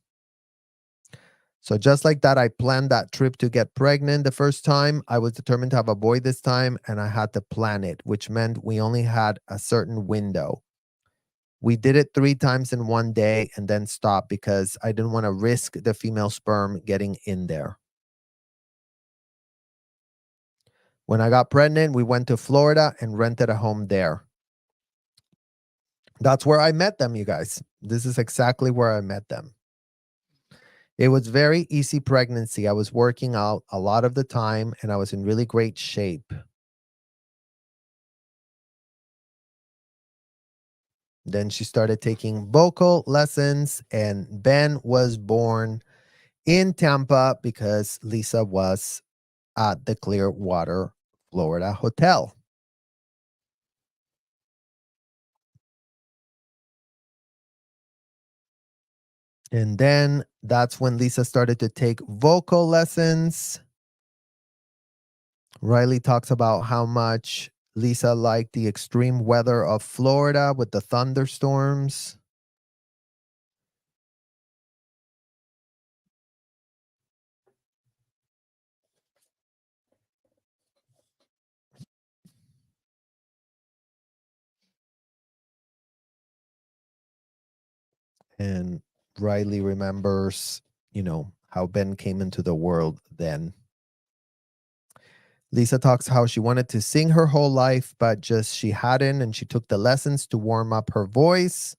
So just like that, I planned that trip to get pregnant the first time. I was determined to have a boy this time, and I had to plan it, which meant we only had a certain window. We did it 3 times in one day and then stopped because I didn't want to risk the female sperm getting in there. When I got pregnant, we went to Florida and rented a home there. That's where I met them, you guys. This is exactly where I met them. It was very easy pregnancy. I was working out a lot of the time and I was in really great shape. Then she started taking vocal lessons, and Ben was born in Tampa because Lisa was at the Clearwater, Florida hotel. And then that's when Lisa started to take vocal lessons. Riley talks about how much Lisa liked the extreme weather of Florida with the thunderstorms. And Riley remembers, how Ben came into the world then. Lisa talks how she wanted to sing her whole life, but just she hadn't, and she took the lessons to warm up her voice.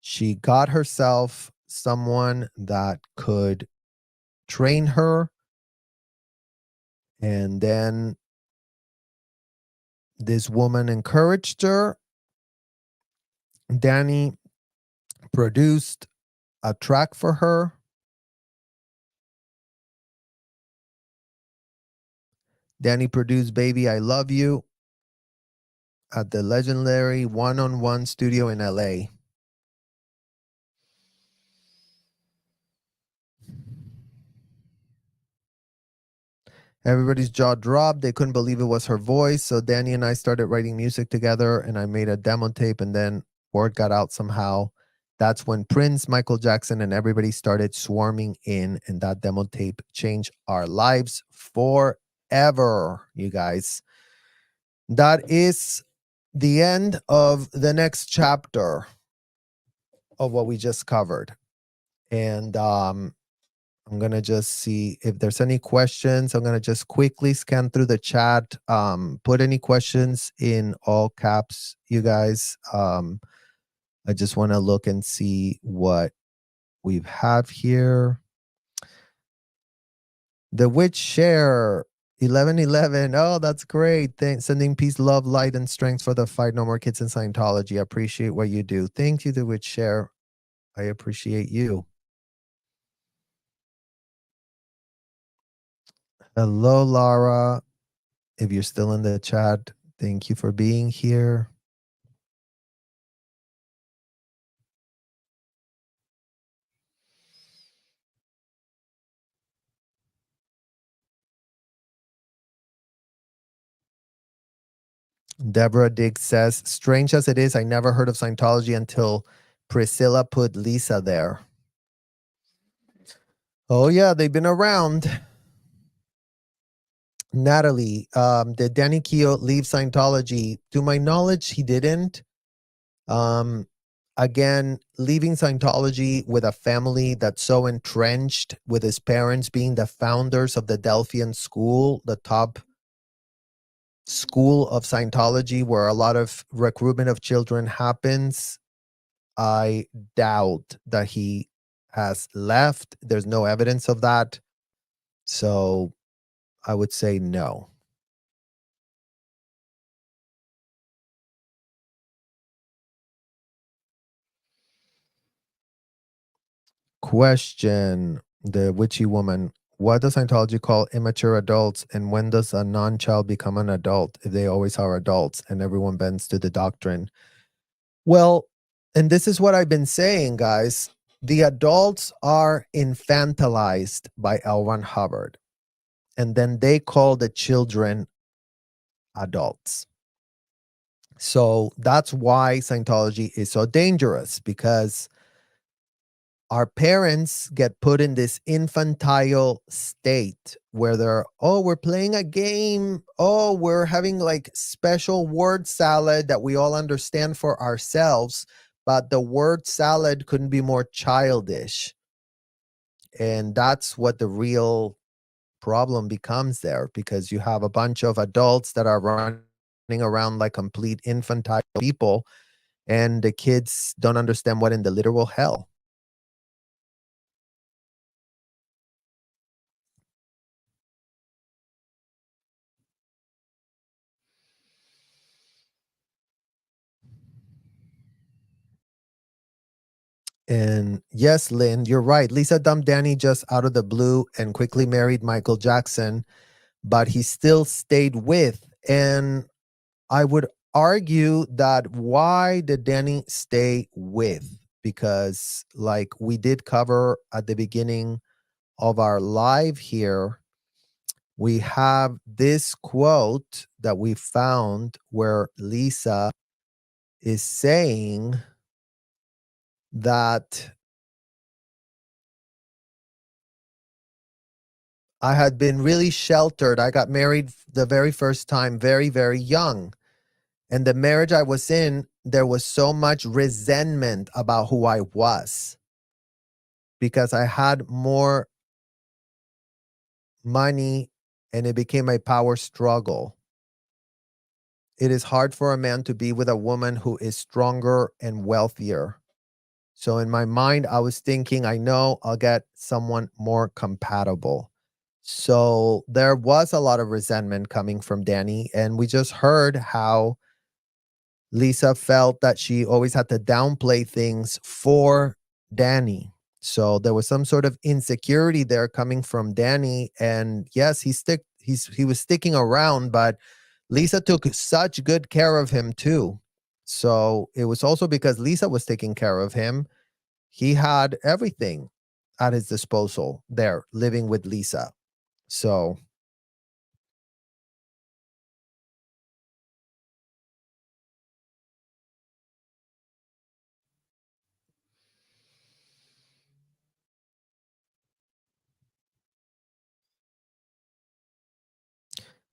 She got herself someone that could train her. And then this woman encouraged her. Danny produced a track for her. Danny produced Baby I Love You at the legendary One-on-One studio in LA. Everybody's jaw dropped. They couldn't believe it was her voice. So Danny and I started writing music together, and I made a demo tape, and then word got out somehow. That's when Prince, Michael Jackson, and everybody started swarming in, and that demo tape changed our lives forever, you guys. That is the end of the next chapter of what we just covered. And I'm going to just see if there's any questions. I'm going to just quickly scan through the chat. Put any questions in all caps, you guys. I just want to look and see what we have here. The Witch Share 1111. Oh, that's great. Thanks. Sending peace, love, light, and strength for the fight. No more kids in Scientology. I appreciate what you do. Thank you, The Witch Share. I appreciate you. Hello, Lara. If you're still in the chat, thank you for being here. Deborah Diggs says, strange as it is, I never heard of Scientology until Priscilla put Lisa there. Oh, yeah, they've been around. Natalie, did Danny Keough leave Scientology? To my knowledge, he didn't. Again, leaving Scientology with a family that's so entrenched, with his parents being the founders of the Delphian school, the top school of Scientology where a lot of recruitment of children happens. I doubt that he has left. There's no evidence of that. So I would say no. Question: the witchy woman. What does Scientology call immature adults, and when does a non-child become an adult if they always are adults and everyone bends to the doctrine? Well, and this is what I've been saying, guys. The adults are infantilized by L. Ron Hubbard, and then they call the children adults. So that's why Scientology is so dangerous, because our parents get put in this infantile state where they're, oh, we're playing a game. Oh, we're having like special word salad that we all understand for ourselves. But the word salad couldn't be more childish. And that's what the real problem becomes there, because you have a bunch of adults that are running around like complete infantile people, and the kids don't understand what in the literal hell. And yes, Lynn, you're right. Lisa dumped Danny just out of the blue and quickly married Michael Jackson, but he still stayed with. And I would argue that why did Danny stay with? Because, like we did cover at the beginning of our live here, we have this quote that we found where Lisa is saying that I had been really sheltered. I got married the very first time very, very young. And the marriage I was in, there was so much resentment about who I was because I had more money and it became a power struggle. It is hard for a man to be with a woman who is stronger and wealthier. So in my mind, I was thinking, I know I'll get someone more compatible. So there was a lot of resentment coming from Danny. And we just heard how Lisa felt that she always had to downplay things for Danny. So there was some sort of insecurity there coming from Danny. And yes, he was sticking around, but Lisa took such good care of him too. So it was also because Lisa was taking care of him. He had everything at his disposal there, living with Lisa. So,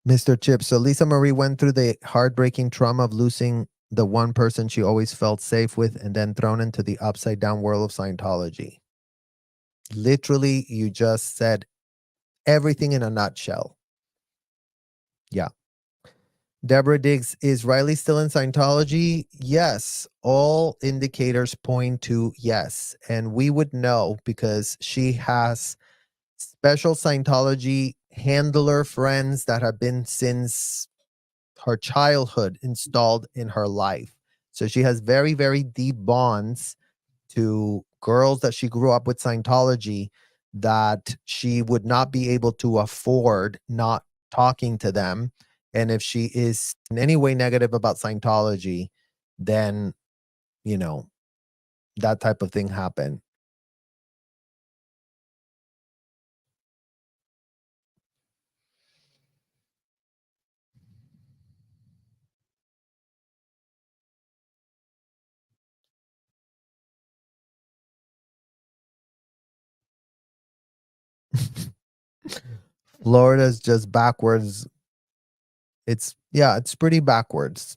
Mr. Chip, so Lisa Marie went through the heartbreaking trauma of losing the one person she always felt safe with and then thrown into the upside down world of Scientology. Literally, you just said everything in a nutshell. Yeah. Deborah Diggs, is Riley still in Scientology? Yes. All indicators point to yes. And we would know because she has special Scientology handler friends that have been since her childhood installed in her life. So she has very, very deep bonds to girls that she grew up with Scientology that she would not be able to afford not talking to them. And if she is in any way negative about Scientology, then, you know, that type of thing happened. Florida's just backwards. It's pretty backwards.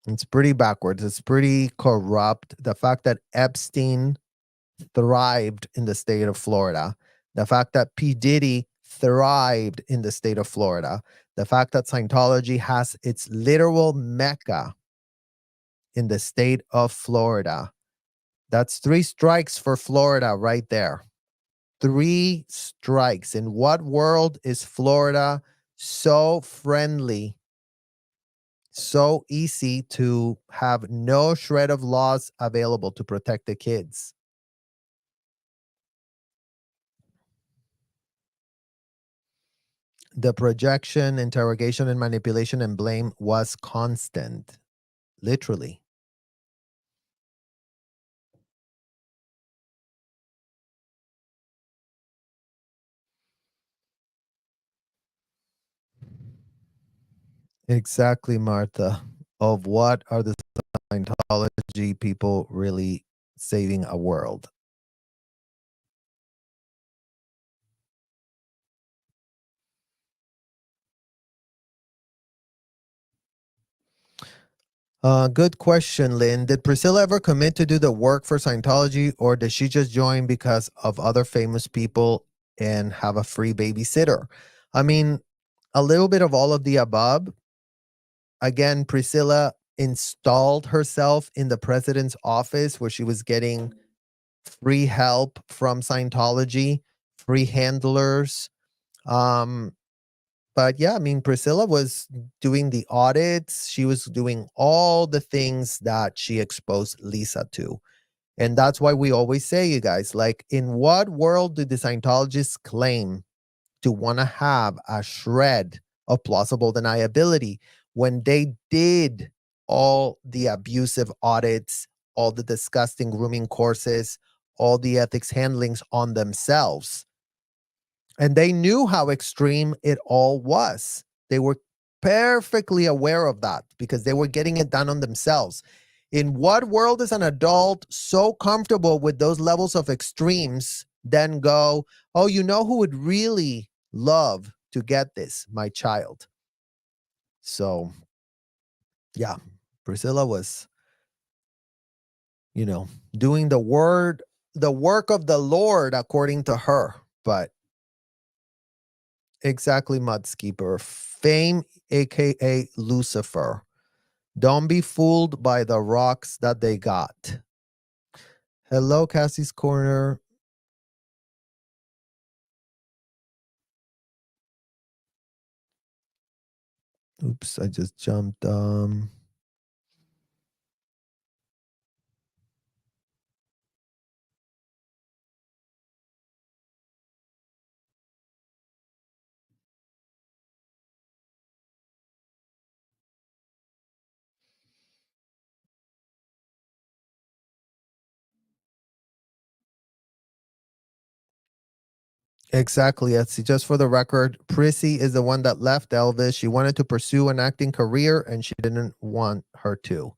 It's pretty backwards. It's pretty corrupt. The fact that Epstein thrived in the state of Florida, the fact that P. Diddy thrived in the state of Florida, the fact that Scientology has its literal mecca in the state of Florida. That's three strikes for Florida right there. Three strikes. In what world is Florida so friendly, so easy to have no shred of laws available to protect the kids? The projection, interrogation, and manipulation and blame was constant, literally. Exactly, Martha. Of what are the Scientology people really saving a world? Good question, Lynn. Did Priscilla ever commit to do the work for Scientology, or did she just join because of other famous people and have a free babysitter? I mean, a little bit of all of the above. Again, Priscilla installed herself in the president's office where she was getting free help from Scientology, free handlers. Um, but yeah, I mean, Priscilla was doing the audits. She was doing all the things that she exposed Lisa to. And that's why we always say, you guys, like, in what world do the Scientologists claim to want to have a shred of plausible deniability when they did all the abusive audits, all the disgusting grooming courses, all the ethics handlings on themselves? And they knew how extreme it all was. They were perfectly aware of that because they were getting it done on themselves. In what world is an adult so comfortable with those levels of extremes then go, oh, you know who would really love to get this? My child. So, yeah, Priscilla was, you know, doing the work of the Lord according to her. But exactly, Mudskipper. Fame, aka Lucifer. Don't be fooled by the rocks that they got. Hello, Cassie's Corner. Oops, I just jumped. Exactly, Etsy. Just for the record, Prissy is the one that left Elvis. She wanted to pursue an acting career and she didn't want her to.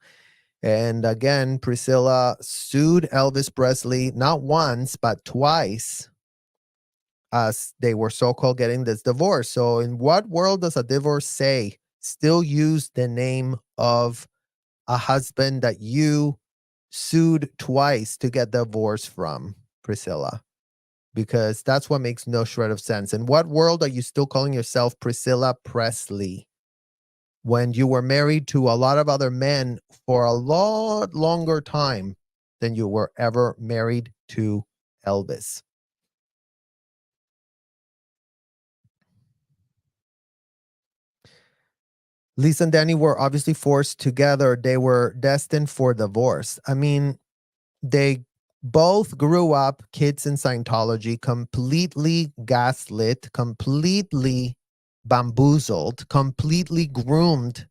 And again, Priscilla sued Elvis Presley not once, but twice as they were so called getting this divorce. So, in what world does a divorce say still use the name of a husband that you sued twice to get divorced from, Priscilla? Because that's what makes no shred of sense. In what world are you still calling yourself Priscilla Presley when you were married to a lot of other men for a lot longer time than you were ever married to Elvis? Lisa and Danny were obviously forced together. They were destined for divorce. I mean, they both grew up kids in Scientology, completely gaslit, completely bamboozled, completely groomed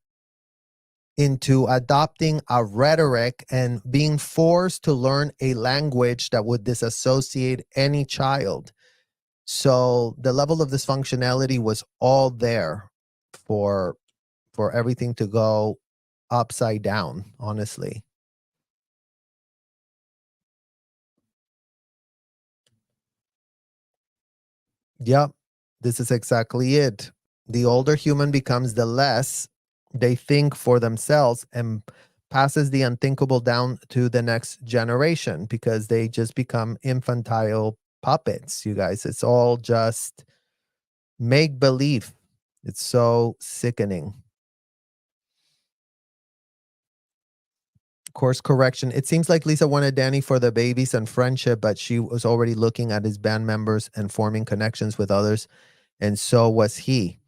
into adopting a rhetoric and being forced to learn a language that would disassociate any child. So the level of dysfunctionality was all there for everything to go upside down, honestly. Yep. This is exactly it. The older human becomes, the less they think for themselves and passes the unthinkable down to the next generation because they just become infantile puppets, you guys. It's all just make believe. It's so sickening. Course correction. It seems like Lisa wanted Danny for the babies and friendship, but she was already looking at his band members and forming connections with others, and so was he.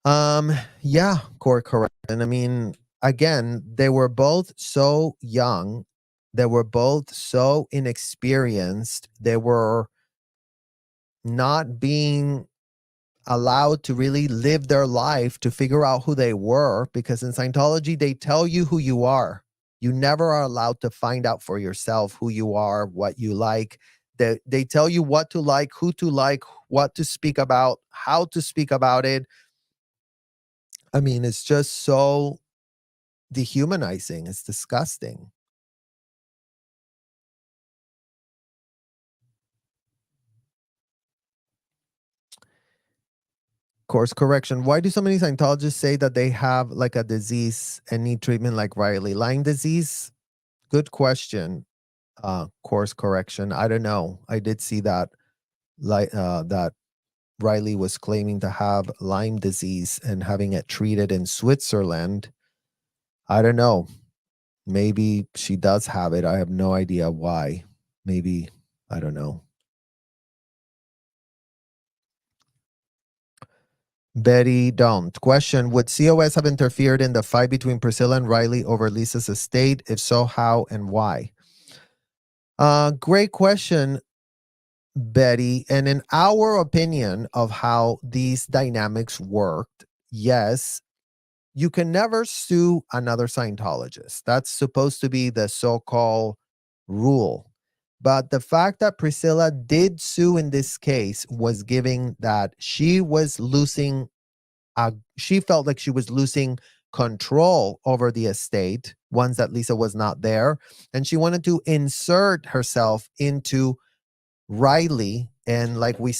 Um, yeah, core correct. And I mean, again, they were both so young, they were both so inexperienced, they were not being allowed to really live their life to figure out who they were, because in Scientology, they tell you who you are. You never are allowed to find out for yourself who you are, what you like. They tell you what to like, who to like, what to speak about, how to speak about it. I mean, it's just so dehumanizing. It's disgusting. Course correction. Why do so many Scientologists say that they have like a disease and need treatment like Riley? Lyme disease? Good question. Course correction. I don't know. I did see that that Riley was claiming to have Lyme disease and having it treated in Switzerland. I don't know. Maybe she does have it. I have no idea why. Maybe, I don't know. Betty don't. Question: would COS have interfered in the fight between Priscilla and Riley over Lisa's estate? If so, how and why? Great question, Betty. And in our opinion of how these dynamics worked, yes, you can never sue another Scientologist. That's supposed to be the so-called rule. But the fact that Priscilla did sue in this case was giving that she felt like she was losing control over the estate once that Lisa was not there. And she wanted to insert herself into Riley. And like we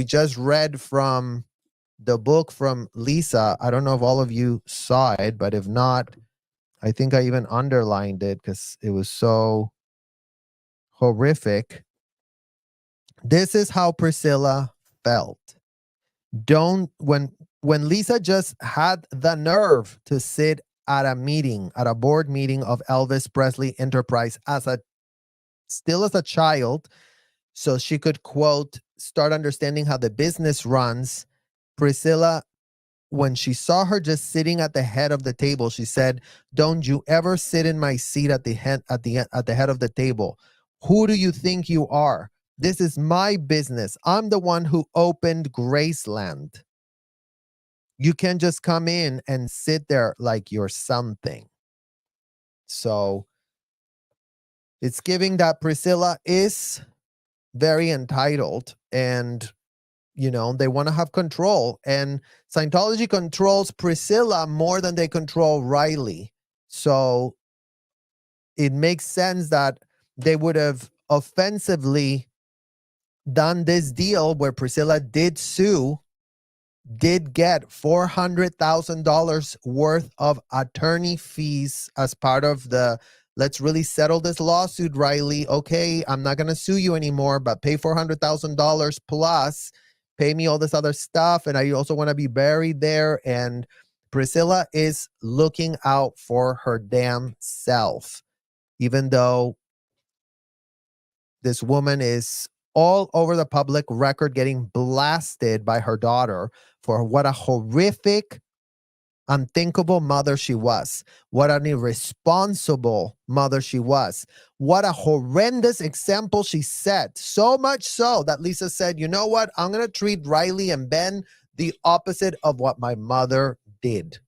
just read from the book from Lisa. I don't know if all of you saw it, but if not, I think I even underlined it because it was so horrific. This is how Priscilla felt. Don't when Lisa just had the nerve to sit at a board meeting of Elvis Presley Enterprise still as a child, so she could quote start understanding how the business runs. Priscilla, when she saw her just sitting at the head of the table, she said, "Don't you ever sit in my seat at the head of the table. Who do you think you are? This is my business. I'm the one who opened Graceland. You can't just come in and sit there like you're something." So it's giving that Priscilla is very entitled, and they want to have control, and Scientology controls Priscilla more than they control Riley. So it makes sense that they would have offensively done this deal where Priscilla did sue, did get $400,000 worth of attorney fees as part of the let's really settle this lawsuit, Riley. Okay, I'm not going to sue you anymore, but pay $400,000 plus pay me all this other stuff. And I also want to be buried there. And Priscilla is looking out for her damn self, even though this woman is all over the public record getting blasted by her daughter for what a horrific, unthinkable mother she was. What an irresponsible mother she was. What a horrendous example she set. So much so that Lisa said, you know what? I'm going to treat Riley and Ben the opposite of what my mother did.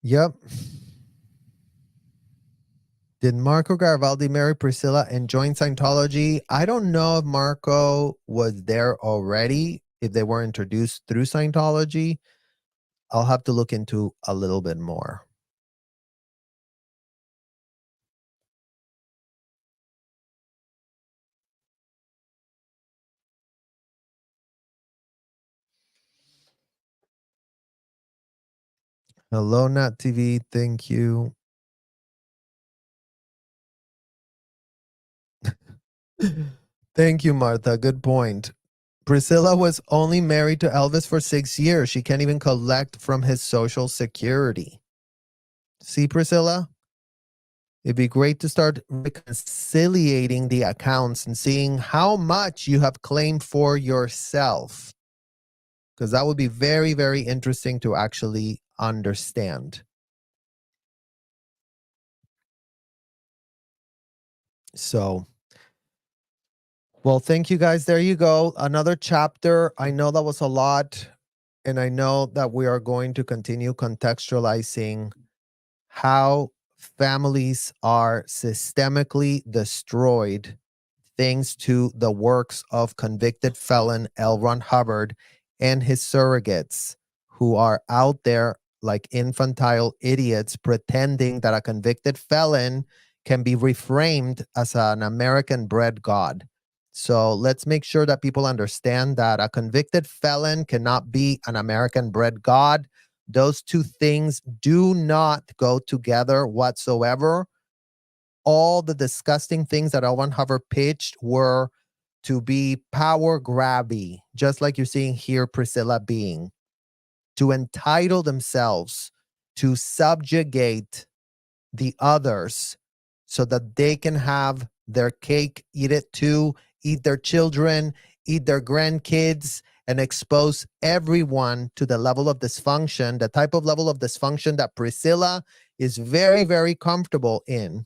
Yep. Did Marco Garibaldi marry Priscilla and join Scientology? I don't know if Marco was there already, if they were introduced through Scientology. I'll have to look into a little bit more. Hello, Nat TV. Thank you. Thank you, Martha. Good point. Priscilla was only married to Elvis for 6 years. She can't even collect from his social security. See, Priscilla? It'd be great to start reconciliating the accounts and seeing how much you have claimed for yourself. Because that would be very, very interesting to actually understand. So, well, thank you guys. There you go. Another chapter. I know that was a lot. And I know that we are going to continue contextualizing how families are systemically destroyed things to the works of convicted felon L. Ron Hubbard and his surrogates who are out there like infantile idiots pretending that a convicted felon can be reframed as an American bred god. So let's make sure that people understand that a convicted felon cannot be an American bred god. Those two things do not go together whatsoever. All the disgusting things that L. Ron Hubbard pitched were to be power grabby, just like you're seeing here Priscilla being, to entitle themselves, to subjugate the others so that they can have their cake, eat it too, eat their children, eat their grandkids, and expose everyone to the level of dysfunction, the type of level of dysfunction that Priscilla is very, very comfortable in.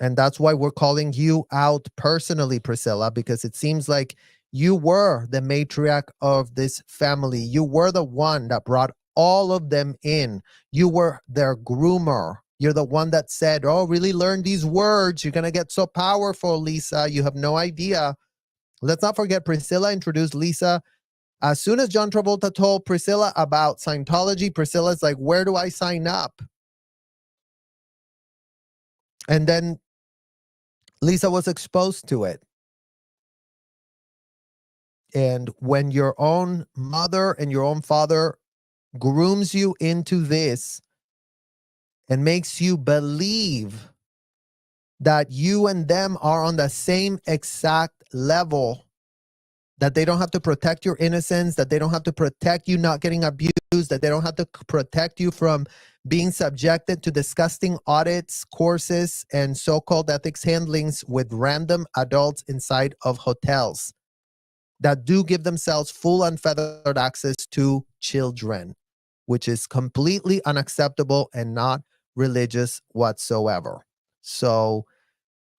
And that's why we're calling you out personally, Priscilla, because it seems like you were the matriarch of this family. You were the one that brought all of them in. You were their groomer. You're the one that said, oh, really learn these words. You're going to get so powerful, Lisa. You have no idea. Let's not forget, Priscilla introduced Lisa. As soon as John Travolta told Priscilla about Scientology, Priscilla's like, where do I sign up? And then Lisa was exposed to it. And when your own mother and your own father grooms you into this and makes you believe that you and them are on the same exact level, that they don't have to protect your innocence, that they don't have to protect you not getting abused, that they don't have to protect you from being subjected to disgusting audits, courses, and so-called ethics handlings with random adults inside of hotels that do give themselves full unfettered access to children, which is completely unacceptable and not religious whatsoever. So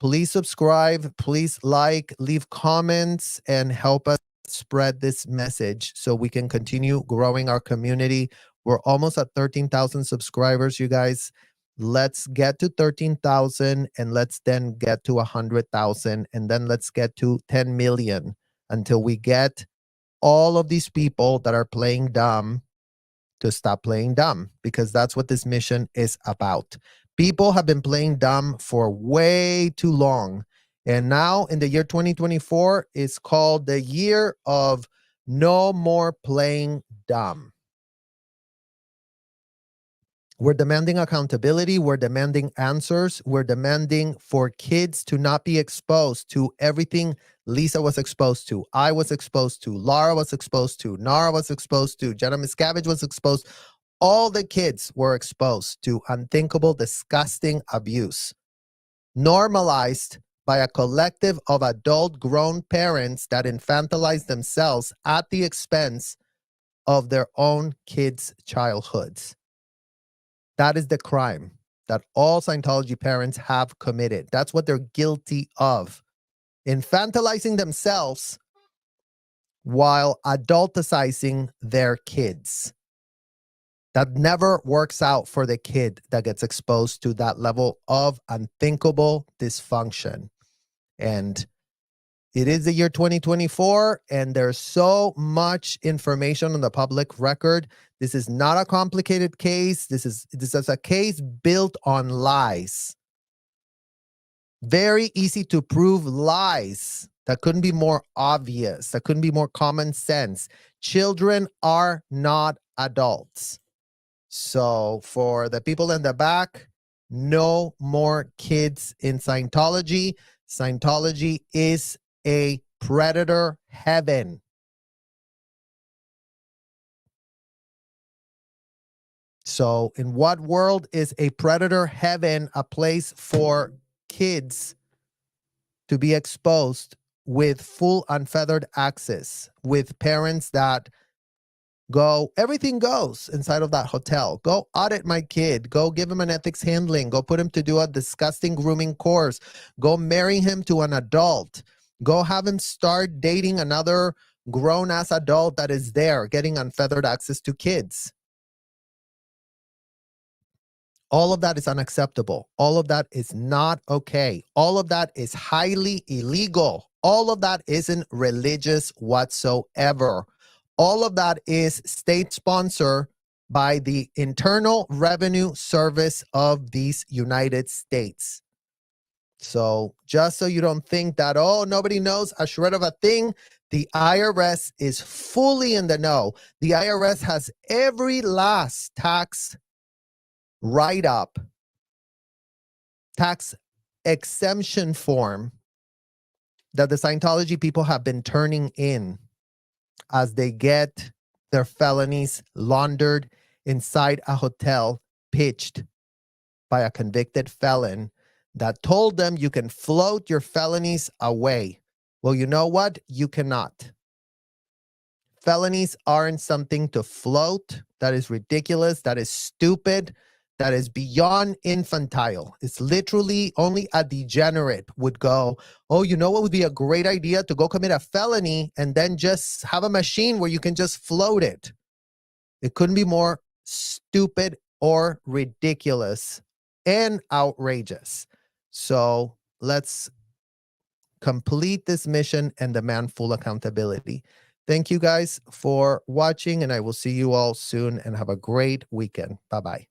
please subscribe, please like, leave comments, and help us spread this message so we can continue growing our community. We're almost at 13,000 subscribers, you guys. Let's get to 13,000 and let's then get to 100,000 and then let's get to 10 million until we get all of these people that are playing dumb to stop playing dumb, because that's what this mission is about. People have been playing dumb for way too long. And now in the year 2024, it's called the year of no more playing dumb. We're demanding accountability. We're demanding answers. We're demanding for kids to not be exposed to everything Lisa was exposed to, I was exposed to, Laura was exposed to, Nara was exposed to, Jenna Miscavige was exposed. All the kids were exposed to unthinkable, disgusting abuse, normalized by a collective of adult grown parents that infantilize themselves at the expense of their own kids' childhoods. That is the crime that all Scientology parents have committed. That's what they're guilty of. Infantilizing themselves while adulticizing their kids. That never works out for the kid that gets exposed to that level of unthinkable dysfunction. And it is the year 2024, and there's so much information on the public record. This is not a complicated case. This is a case built on lies. Very easy to prove lies that couldn't be more obvious, that couldn't be more common sense. Children are not adults. So for the people in the back, no more kids in Scientology. Scientology is a predator heaven. So in what world is a predator heaven a place for kids to be exposed with full unfeathered access, with parents that go, everything goes inside of that hotel. Go audit my kid. Go give him an ethics handling. Go put him to do a disgusting grooming course. Go marry him to an adult. Go have him start dating another grown-ass adult that is there, getting unfeathered access to kids. All of that is unacceptable. All of that is not okay. All of that is highly illegal. All of that isn't religious whatsoever. All of that is state sponsored by the Internal Revenue Service of these United States. So just so you don't think that, oh, nobody knows a shred of a thing, the IRS is fully in the know. The IRS has every last tax write-up, tax exemption form that the Scientology people have been turning in as they get their felonies laundered inside a hotel pitched by a convicted felon that told them you can float your felonies away. Well, you know what? You cannot. Felonies aren't something to float. That is ridiculous. That is stupid. That is beyond infantile. It's literally only a degenerate would go, oh, you know what would be a great idea? To go commit a felony and then just have a machine where you can just float it. It couldn't be more stupid or ridiculous and outrageous. So let's complete this mission and demand full accountability. Thank you guys for watching, and I will see you all soon, and have a great weekend. Bye-bye.